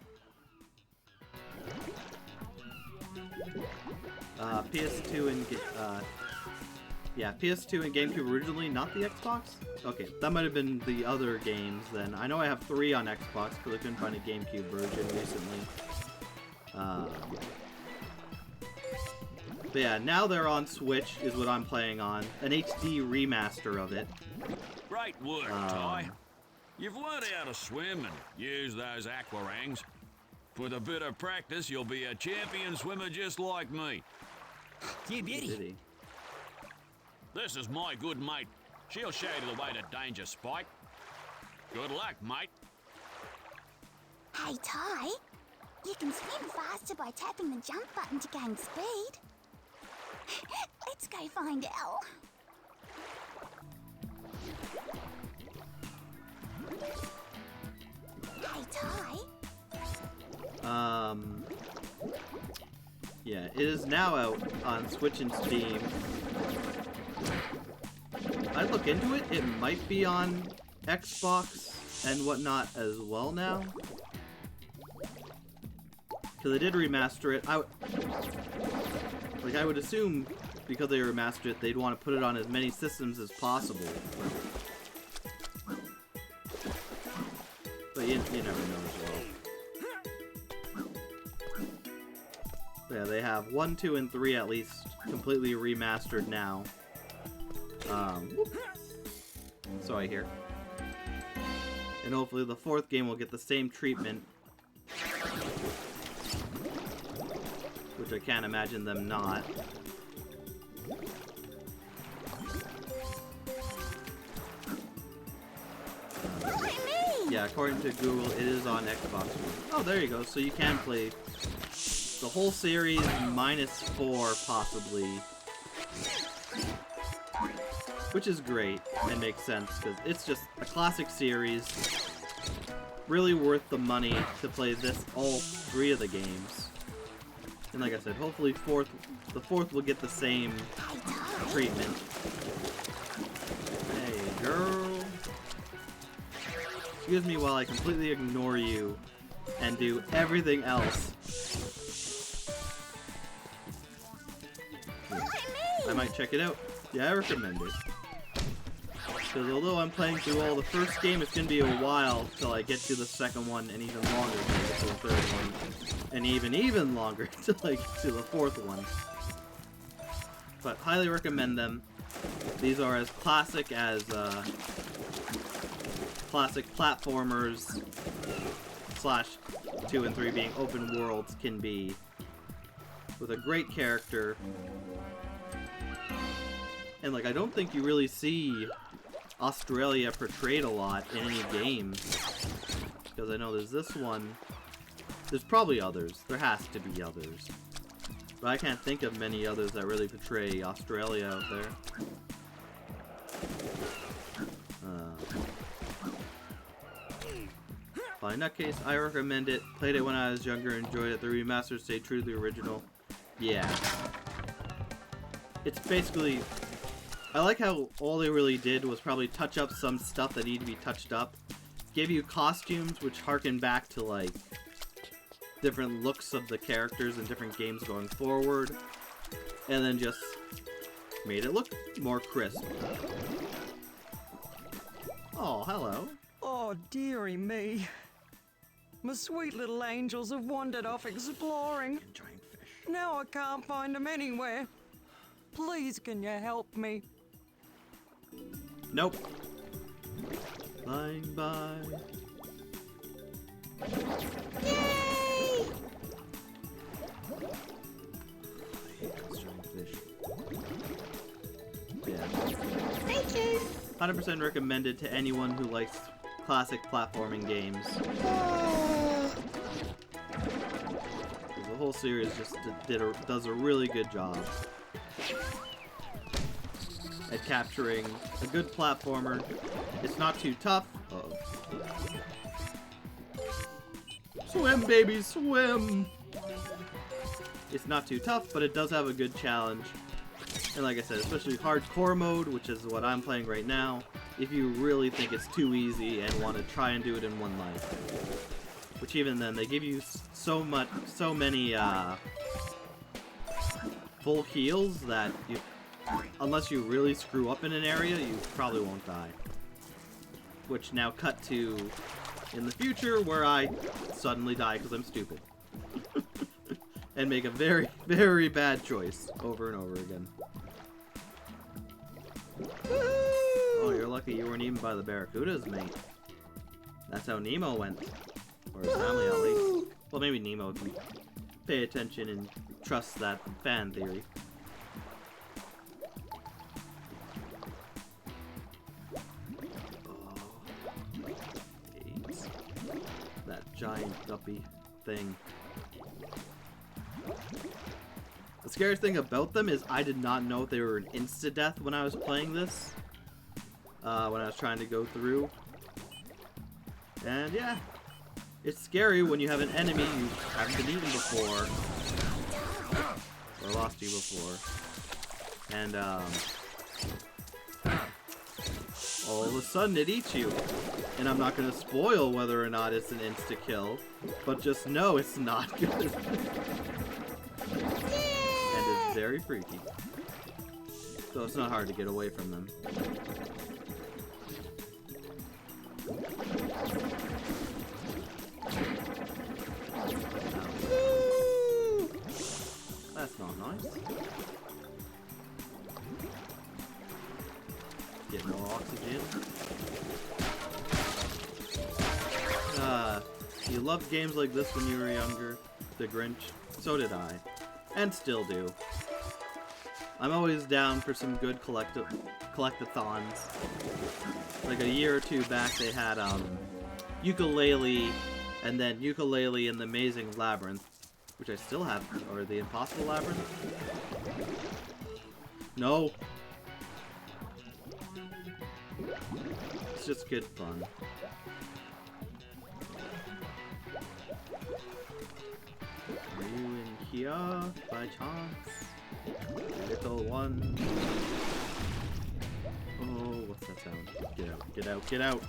PS2 and PS2 and GameCube originally, not the Xbox? Okay, that might have been the other games then. I know I have 3 on Xbox, but I couldn't find a GameCube version recently. But yeah, now they're on Switch, is what I'm playing on. An HD remaster of it. Great work, Ty. You've learned how to swim and use those aquarangs. With a bit of practice, you'll be a champion swimmer just like me. You beauty. This is my good mate. She'll show you the way to Danger Spike. Good luck, mate. Hey, Ty. You can swim faster by tapping the jump button to gain speed. Let's go find Elle. Hey, Ty. Yeah, it is now out on Switch and Steam. I'd look into it. It might be on Xbox and whatnot as well now. Because they did remaster it. Like, I would assume, because they remastered it, they'd want to put it on as many systems as possible. But you never know as well. But yeah, they have 1, 2, and 3 at least completely remastered now. So I hear. And hopefully the 4th game will get the same treatment. Which I can't imagine them not. Yeah, according to Google, it is on Xbox One. Oh, there you go. So you can play the whole series minus 4, possibly. Which is great and makes sense, because it's just a classic series. Really worth the money to play all 3 of the games. And like I said, hopefully the 4th will get the same treatment. Hey, girl. Excuse me while I completely ignore you and do everything else. I might check it out. Yeah, I recommend it. Because although I'm playing through all the first game, it's going to be a while till I get to the second one, and even longer till I get to the third one. And even longer till I get to the 4th one. But highly recommend them. These are as classic as classic platformers / 2 and 3 being open worlds can be. With a great character. And like, I don't think you really see Australia portrayed a lot in any game. Because I know there's this one. There's probably others. There has to be others. But I can't think of many others that really portray Australia out there. But in that case, I recommend it. Played it when I was younger, enjoyed it. The remaster stayed true to the original. Yeah. It's basically... I like how all they really did was probably touch up some stuff that needed to be touched up. Give you costumes which harken back to, like, different looks of the characters in different games going forward. And then just made it look more crisp. Oh, hello. Oh, dearie me. My sweet little angels have wandered off exploring. Enjoying fish. Now I can't find them anywhere. Please, can you help me? Nope. Flying by. Yay! Fish. Yeah. Thank you. 100% recommended to anyone who likes classic platforming games. The whole series just does a really good job at capturing a good platformer. It's not too tough. Uh-oh. Swim, baby, swim! It's not too tough, but it does have a good challenge. And like I said, especially hardcore mode, which is what I'm playing right now, if you really think it's too easy and want to try and do it in one life. Which even then, they give you so many full heals that you, unless you really screw up in an area, you probably won't die. Which now cut to in the future where I suddenly die because I'm stupid. And make a very, very bad choice over and over again. Oh, you're lucky you weren't eaten by the barracudas, mate. That's how Nemo went. Or his family, at least. Well, maybe Nemo can pay attention and trust that fan theory. Oh. Jeez. That giant guppy thing. The scariest thing about them is I did not know if they were an insta-death when I was playing this. When I was trying to go through. And yeah, it's scary when you have an enemy you haven't been eaten before. Or lost you before. And all of a sudden it eats you. And I'm not going to spoil whether or not it's an insta-kill, but just know it's not good. And it's very freaky. So it's not hard to get away from them. Woo! That's not nice. Get no oxygen. You loved games like this when you were younger, the Grinch. So did I. And still do. I'm always down for some good collectathons. Like a year or two back they had Ukulele, and then Ukulele and the Amazing Labyrinth, which I still have, or the Impossible Labyrinth? No! It's just good fun. Are you in here by chance? Little one. Oh, what's that sound? Get out, get out, get out!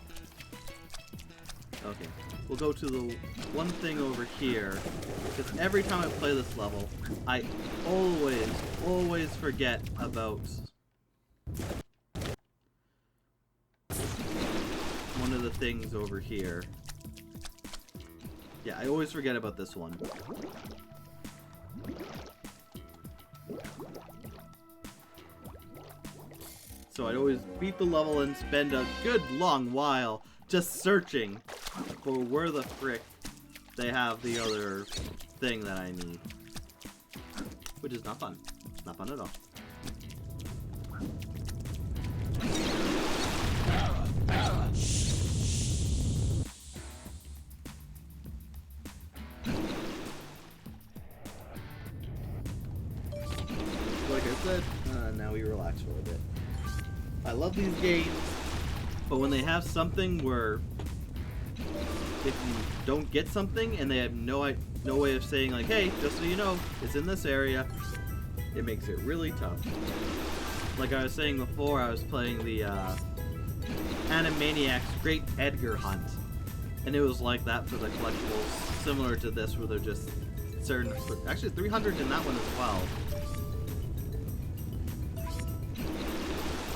Okay, we'll go to the one thing over here, because every time I play this level, I always forget about one of the things over here. Yeah, I always forget about this one. So I'd always beat the level and spend a good long while just searching for where the frick they have the other thing that I need. Which is not fun. Not fun at all. Like I said, now we relax for a bit. I love these games, but when they have something where if you don't get something and they have no way of saying like, hey, just so you know, it's in this area, it makes it really tough. Like I was saying before, I was playing the Animaniacs Great Edgar Hunt, and it was like that for the collectibles, similar to this where they're just certain, actually 300 in that one as well.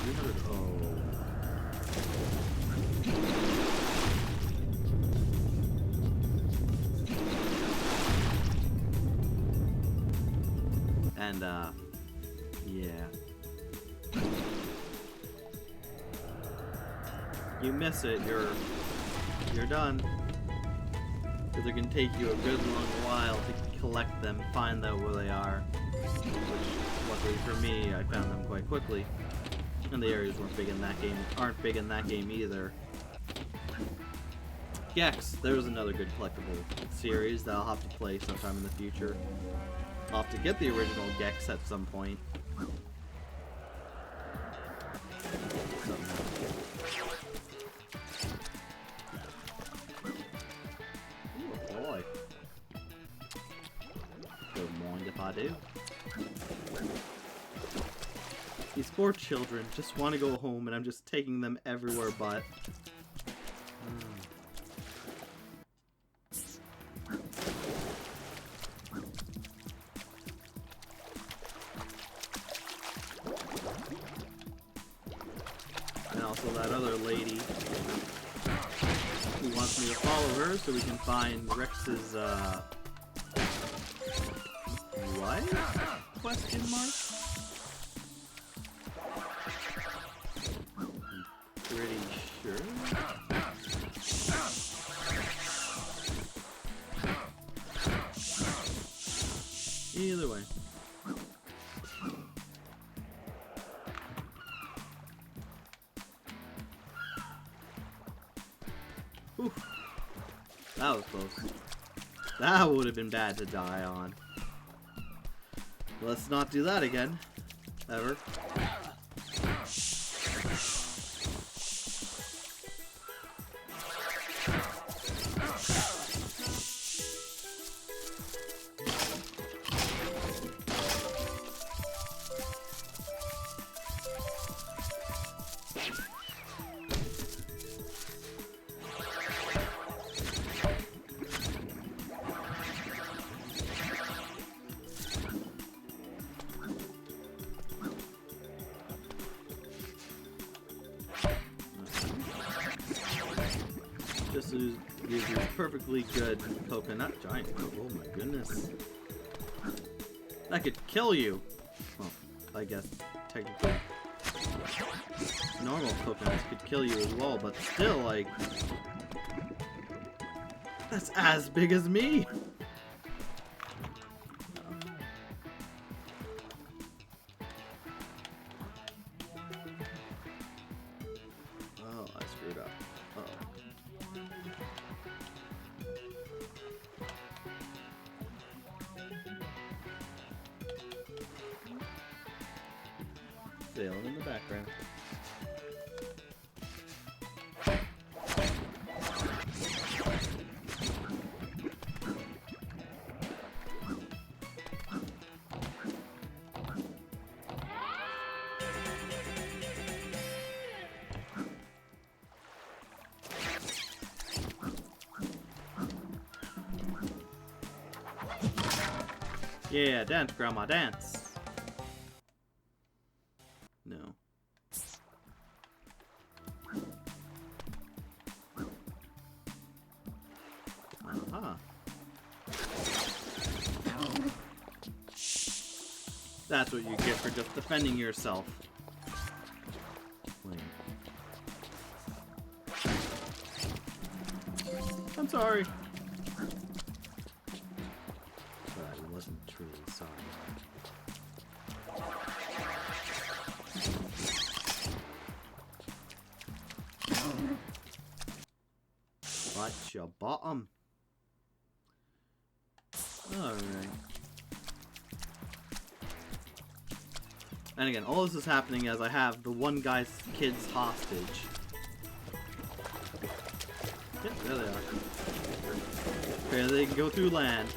300, oh. And, yeah. You miss it, you're done. Because it can take you a good long while to collect them, find out where they are. Which, luckily for me, I found them quite quickly. And the areas aren't big in that game either. Gex, there's another good collectible series that I'll have to play sometime in the future. I'll have to get the original Gex at some point. Ooh, boy. Don't mind if I do. These poor children just want to go home and I'm just taking them everywhere but. And also that other lady who wants me to follow her so we can find Rex's, what? Question mark? Pretty sure. Either way. Whew. That was close. That would have been bad to die on. Let's not do that again. Ever. use these perfectly good coconut giant. Oh my goodness. That could kill you. Well, I guess technically normal coconuts could kill you as well, but still, like, that's as big as me. Oh, I screwed up. Uh-oh. Sailing in the background. Yeah, dance, Grandma, dance. No. Uh-huh. That's what you get for just defending yourself. Wait. I'm sorry. But I wasn't truly sorry. Watch your bottom. Alright. And again, all this is happening as I have the one guy's kids hostage. Yep, there they are. Okay, they can go through land.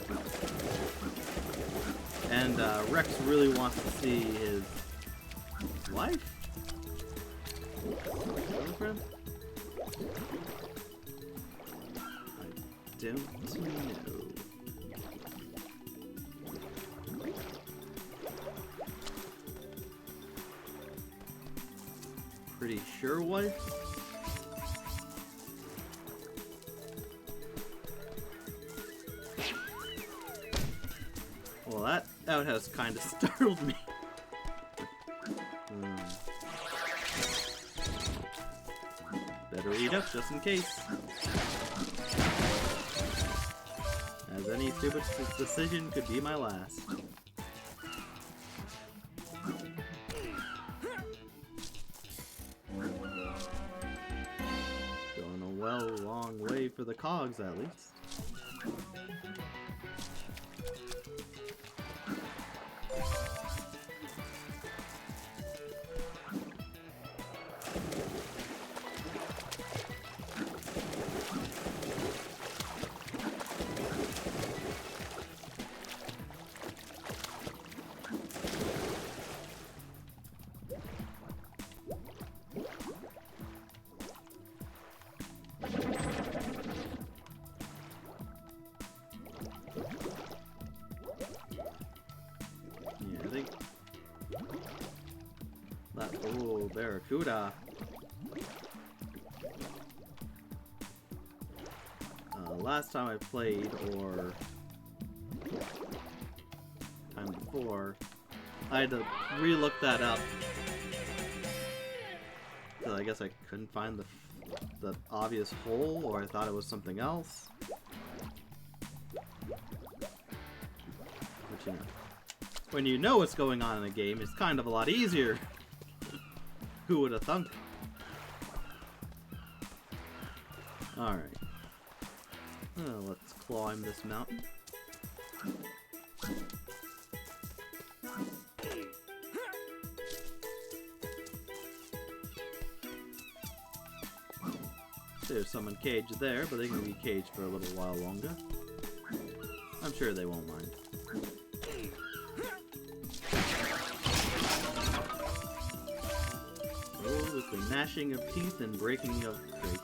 And Rex really wants to see his wife? Girlfriend? I don't know. Pretty sure wife? Well, that outhouse kind of startled me. Better eat up just in case. As any stupid decision could be my last. Going a long way for the cogs at least. Oh, Barracuda. Last time I played, or time before, I had to re-look that up. So I guess I couldn't find the obvious hole, or I thought it was something else. But you know, when you know what's going on in a game, it's kind of a lot easier. Who would have thunk? Alright. Let's climb this mountain. There's someone caged there, but they can be caged for a little while longer. I'm sure they won't mind. Oh, with the gnashing of teeth and breaking of crates.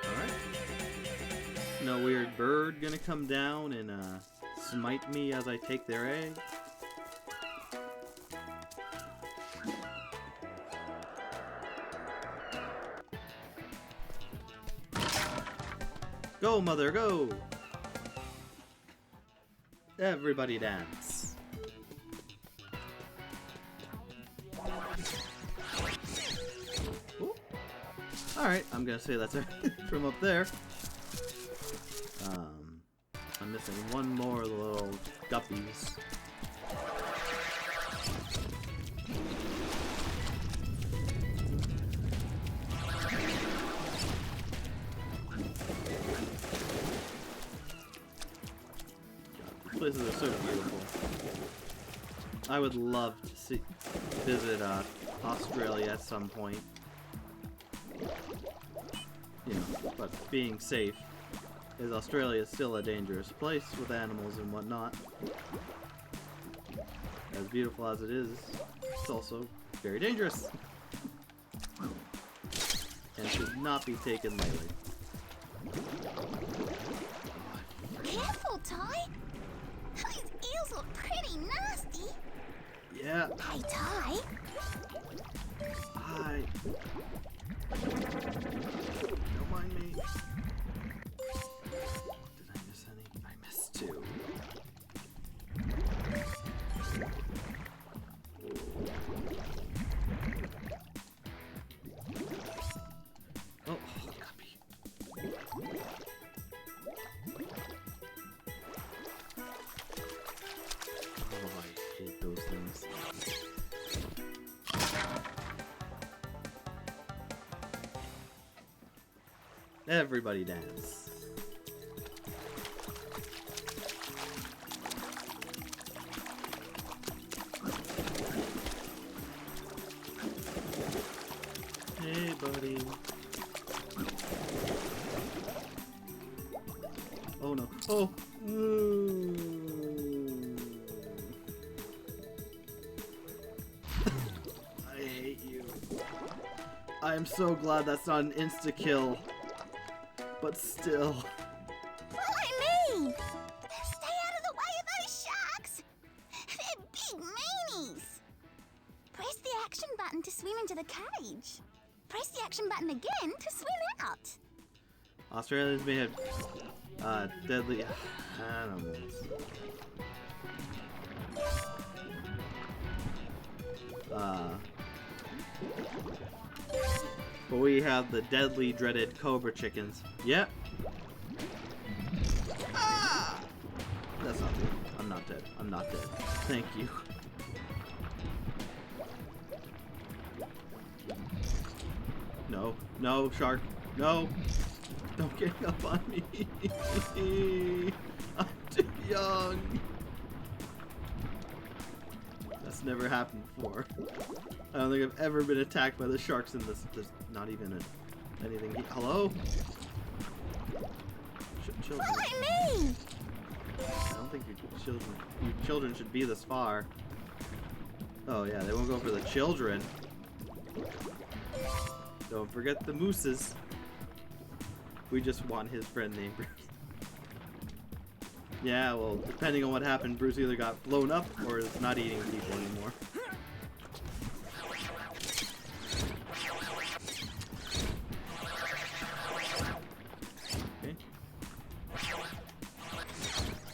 Alright. No weird bird gonna come down and smite me as I take their egg? Go, mother, go! Everybody dance. Alright, I'm gonna say that's from up there. I'm missing one more little guppies. Places are so beautiful. I would love to visit Australia at some point. You know, but being safe, as Australia is still a dangerous place with animals and whatnot. As beautiful as it is, it's also very dangerous. And should not be taken lightly. Careful, Ty! Those eels look pretty nasty! Yeah. Hey, Ty! Hi. Don't mind me. Did I miss any? I missed two. Oh, copy. Oh, I hate those things. Everybody dance. Hey, buddy. Oh no. Oh! I hate you. I am so glad that's not an insta-kill. But still. Follow me! Stay out of the way of those sharks! They're big meanies! Press the action button to swim into the cage. Press the action button again to swim out. Australians may have deadly animals. But we have the deadly dreaded cobra chickens. Yep. Ah! That's not good. I'm not dead. I'm not dead. Thank you. No. No, shark. No. Don't get up on me. I'm too young. That's never happened before. I don't think I've ever been attacked by the sharks in this. There's not even anything. Hello? Children. Follow me! I don't think your children should be this far. Oh yeah, they won't go for the children. Don't forget the mooses. We just want his friend named Bruce. Yeah, well, depending on what happened, Bruce either got blown up or is not eating people anymore. Okay.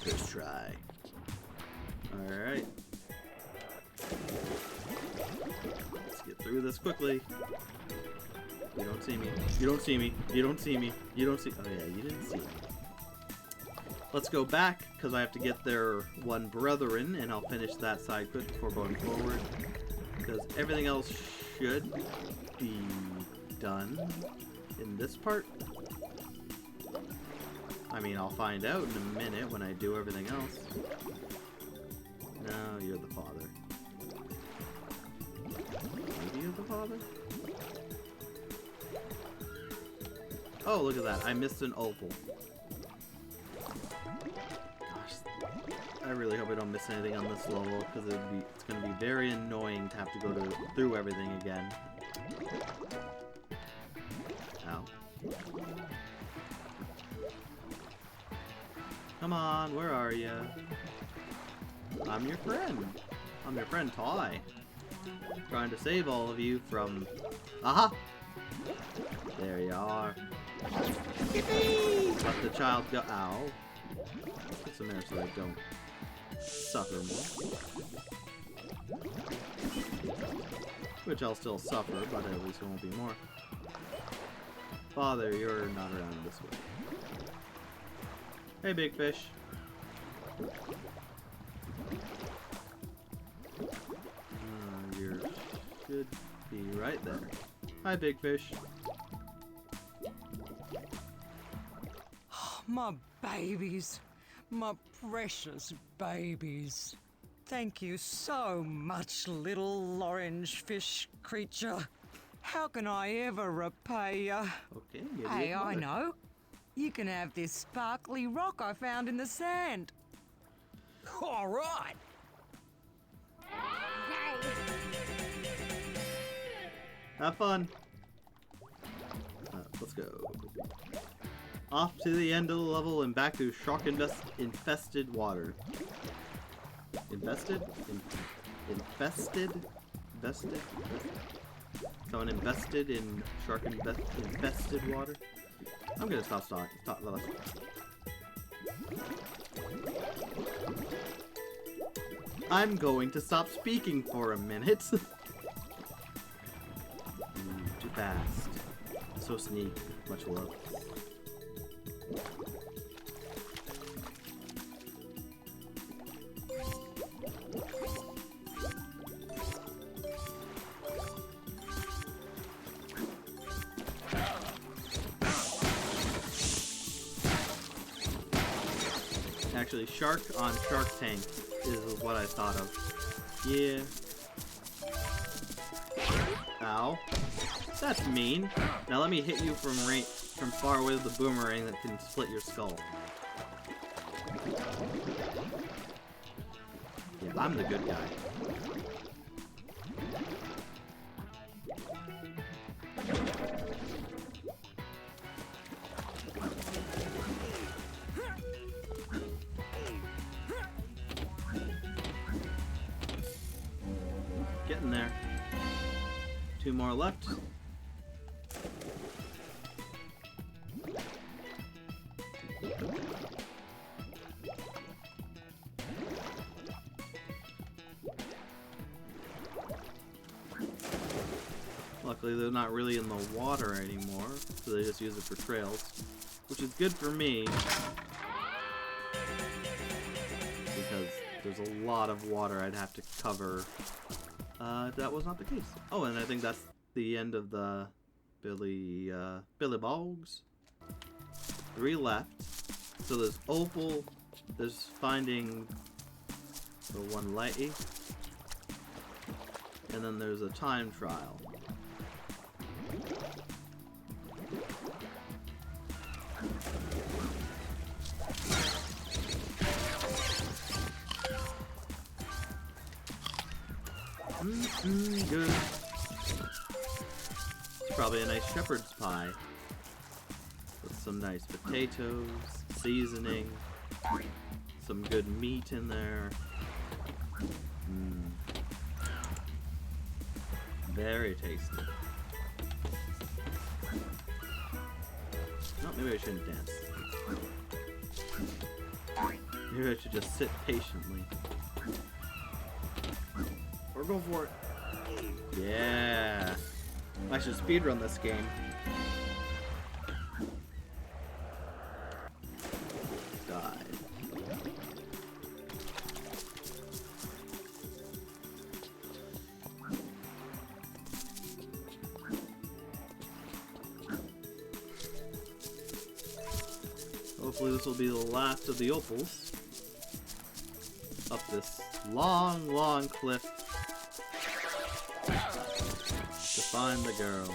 Let's try. Alright. Let's get through this quickly. You don't see me. You don't see me. You don't see me. You don't see. Oh yeah, you didn't see me. Let's go back, because I have to get their one brethren, and I'll finish that side quick before going forward. Because everything else should be done in this part. I mean, I'll find out in a minute when I do everything else. No, you're the father. Maybe you're the father? Oh, look at that. I missed an opal. I really hope I don't miss anything on this level, because it's going to be very annoying to have to go through everything again. Ow. Come on, where are you? I'm your friend. I'm your friend Ty. Trying to save all of you from... Aha! There you are. Yippee! Let the child go. Ow. Put some air so I don't suffer more. Which I'll still suffer, but at least it won't be more. Father, you're not around this way. Hey, big fish. You should be right there. Hi, big fish. My babies. My precious babies. Thank you so much, little orange fish creature. How can I ever repay you? Okay, Hey, I know. You can have this sparkly rock I found in the sand. All right. Have fun. Let's go. Off to the end of the level and back to shark-infested water. Invested? Infested? Invested? Someone invested in shark-infested water? I'm gonna stop. I'm going to stop speaking for a minute. Too fast. So sneak. Much love. Actually, Shark on Shark Tank is what I thought of. Yeah. Ow. That's mean. Now let me hit you from far away with the boomerang that can split your skull. Yeah, I'm the good guy. Getting there. 2 more left. Luckily they're not really in the water anymore, so they just use it for trails, which is good for me because there's a lot of water I'd have to cover. That was not the case. Oh, and I think that's the end of the Billy Bogs. 3 left. So there's Opal, there's finding the one lighty, and then there's a time trial. Good. It's probably a nice shepherd's pie with some nice potatoes, seasoning, some good meat in there. Very tasty. No, maybe I shouldn't dance. Maybe I should just sit patiently. Or go for it. Yeah. I should speedrun this game. Die. Hopefully this will be the last of the opals. Up this long, long cliff. To find the girl.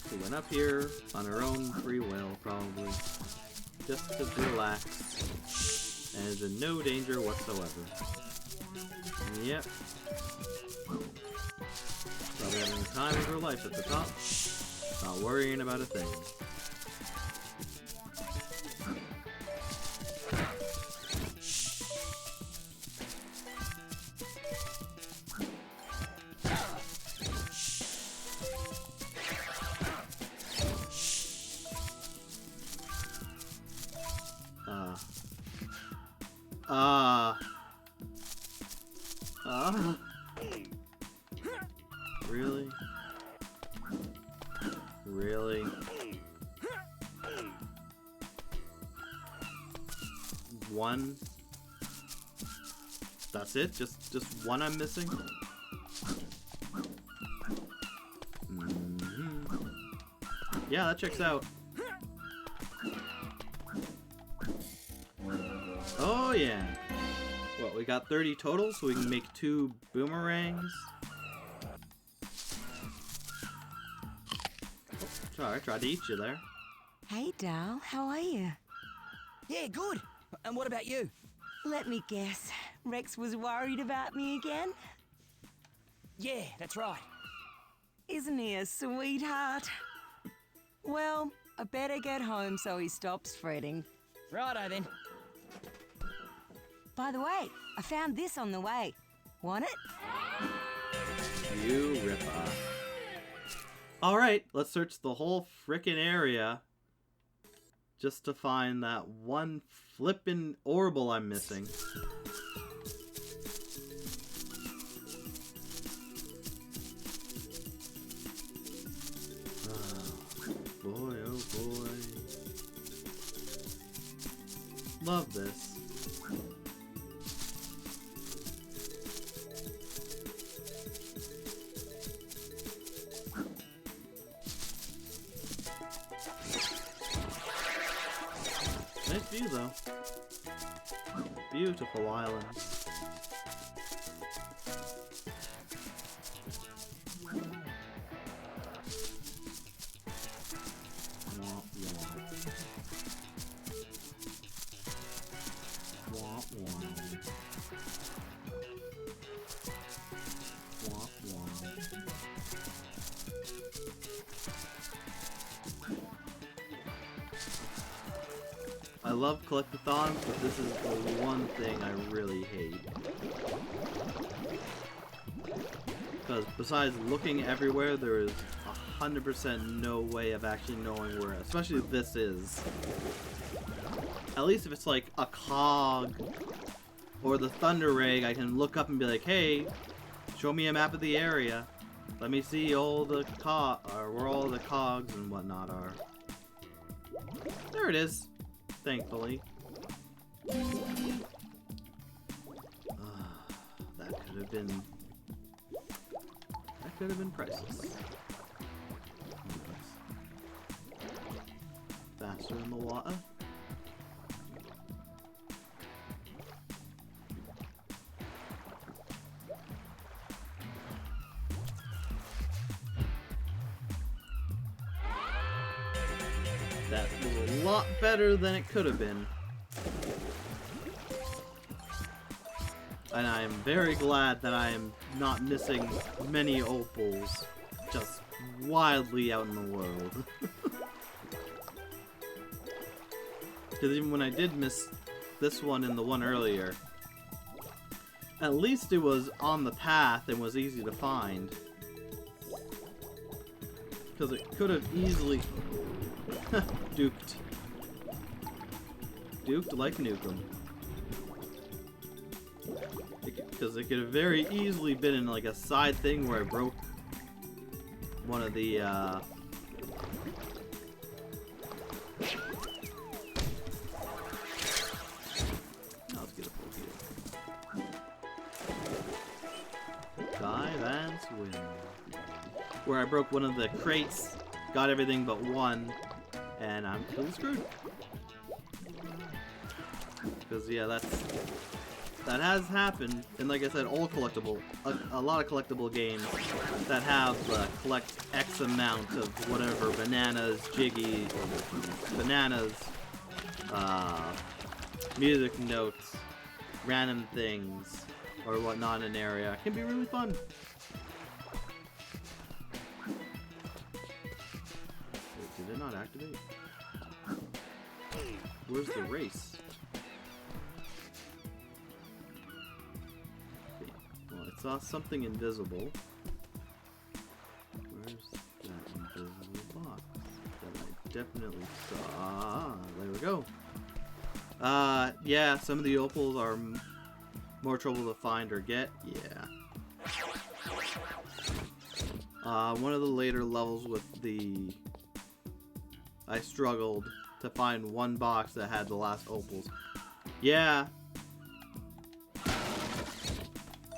She went up here on her own free will, probably. Just to relax. And is in no danger whatsoever. Yep. Probably having the time of her life at the top. Not worrying about a thing. Really? Really? One? That's it? Just one I'm missing? Yeah, that checks out. Oh yeah. What, we got 30 total, so we can make 2 boomerangs? Sorry, I tried to eat you there. Hey, Dal, how are you? Yeah, good. And what about you? Let me guess. Rex was worried about me again? Yeah, that's right. Isn't he a sweetheart? Well, I better get home so he stops fretting. Righto then. By the way, I found this on the way. Want it? You ripper. Alright, let's search the whole frickin' area just to find that one flippin' orbital I'm missing. Oh, boy, oh boy. Love this. Nice view, though. Beautiful island. I love collectathons, but this is the one thing I really hate. Because besides looking everywhere, there is 100% no way of actually knowing where, especially this is. At least if it's like a cog or the Thunderegg, I can look up and be like, hey, show me a map of the area. Let me see all the where all the cogs and whatnot are. There it is. Thankfully. That could have been... That could have been priceless. Faster in the water. That was a lot better than it could have been. And I am very glad that I am not missing many opals just wildly out in the world. Because even when I did miss this one and the one earlier, at least it was on the path and was easy to find. Because it could have easily... Duked. Duked like Nukem. Because it could have very easily been in like a side thing where I broke one of the let's get a full heal. Dive and swim. Where I broke one of the crates, got everything but one, and I'm completely screwed. Because yeah, that has happened, and like I said, all collectible, a lot of collectible games that have collect X amount of whatever, bananas, jiggy, bananas, music notes, random things, or whatnot in an area. It can be really fun. not activate? Where's the race? Okay. Well, I saw something invisible. Where's that invisible box that I definitely saw? Ah, there we go. Yeah, some of the opals are more trouble to find or get. Yeah. One of the later levels with the... I struggled to find one box that had the last opals. Yeah.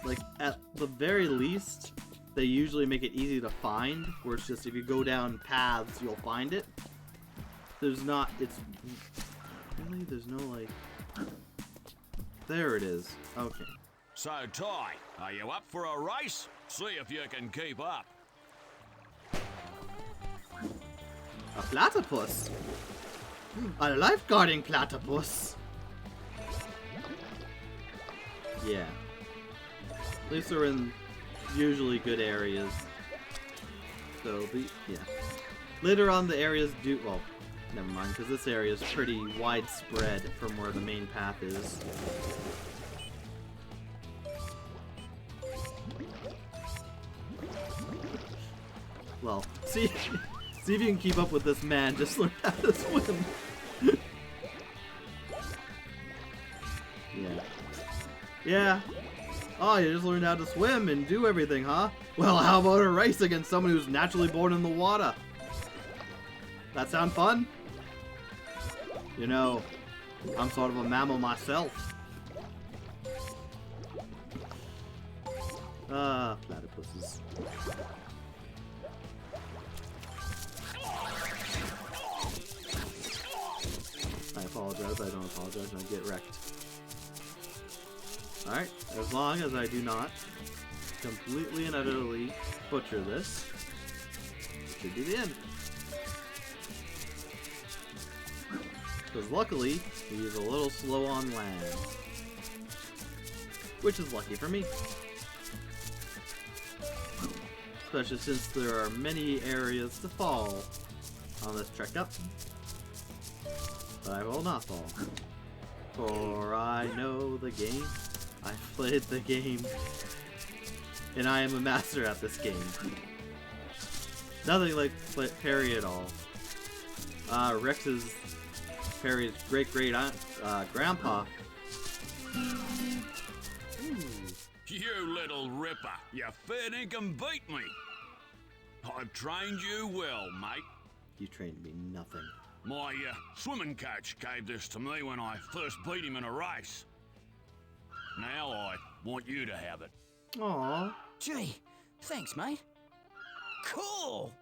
Like, at the very least, they usually make it easy to find, where it's just if you go down paths, you'll find it. There's not... It's... Really? There's no, like... There it is. Okay. So, Ty, are you up for a race? See if you can keep up. A platypus? A lifeguarding platypus? Yeah. At least they're in usually good areas. So, yeah. Later on, the areas do... Well, never mind, because this area is pretty widespread from where the main path is. Well, see if you can keep up with this man. Just learn how to swim. Yeah. Yeah. Oh, you just learned how to swim and do everything, huh? Well, how about a race against someone who's naturally born in the water? That sound fun? You know, I'm sort of a mammal myself. Platypuses. I apologize, I don't apologize, and I get wrecked. Alright, as long as I do not completely and utterly butcher this, it should be the end. Because luckily, he's a little slow on land. Which is lucky for me. Especially since there are many areas to fall on this trek up. But I will not fall. For I know the game. I've played the game. And I am a master at this game. Nothing like Perry at all. Rex's Perry's great-great-grandpa. You little ripper, you fair dinkum beat me. I've trained you well, mate. You trained me nothing. My swimming coach gave this to me when I first beat him in a race. Now I want you to have it. Aww. Gee, thanks, mate. Cool!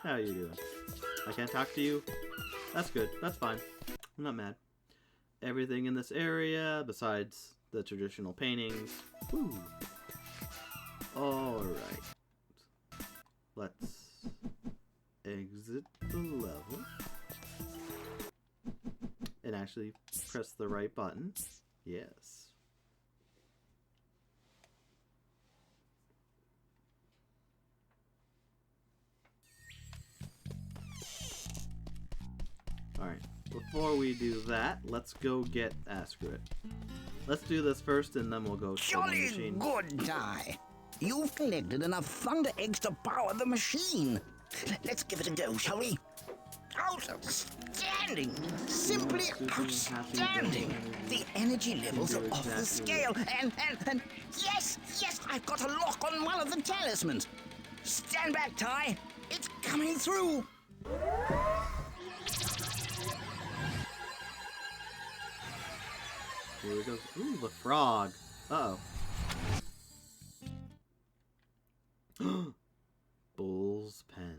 How are you doing? I can't talk to you? That's good. That's fine. I'm not mad. Everything in this area, besides the traditional paintings. Woo. Alright. Let's exit the level. And actually press the right button. Yes. Alright, before we do that, let's go get... screw it. Let's do this first and then we'll go to the machine. Good, Ty. You've collected enough Thundereggs to power the machine. Let's give it a go, shall we? Outstanding! Simply outstanding! The energy levels are off the scale, and yes, I've got a lock on one of the talismans. Stand back, Ty. It's coming through. Here we go. Ooh, the frog. Uh-oh. Bull's pen.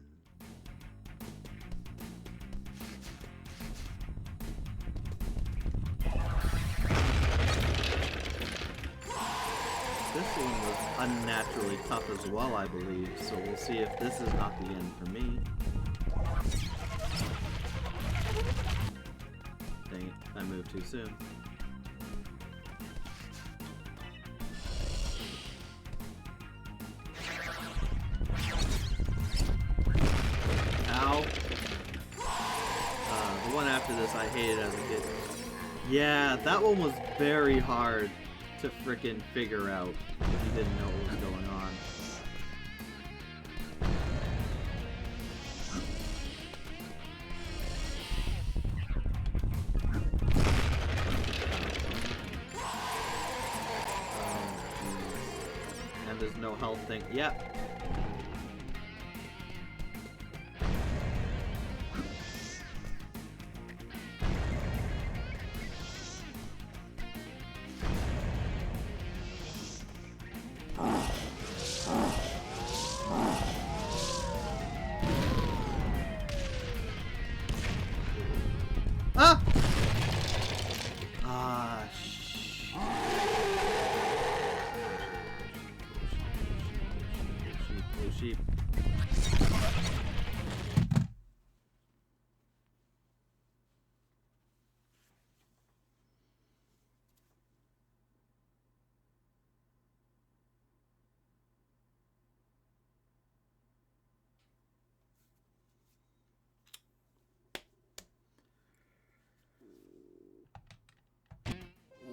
This one was unnaturally tough as well, I believe, so we'll see if this is not the end for me. Dang it, I moved too soon. this I hated as a kid. Yeah, that one was very hard to frickin' figure out if you didn't know what was going on. And there's no health thing. Yep. Ah! Ah, shh. Sheep.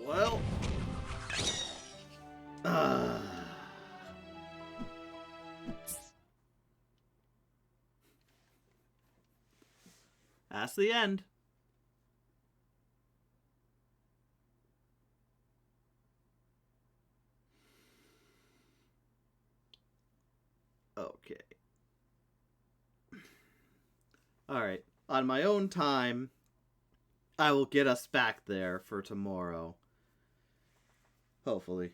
Well. That's the end. Okay. Alright. On my own time, I will get us back there for tomorrow. Hopefully.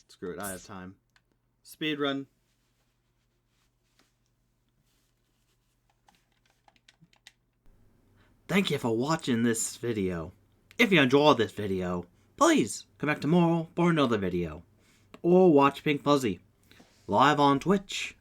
Screw it, I have time. Speedrun. Thank you for watching this video. If you enjoyed this video, please come back tomorrow for another video. Or watch Pink Fuzzy live on Twitch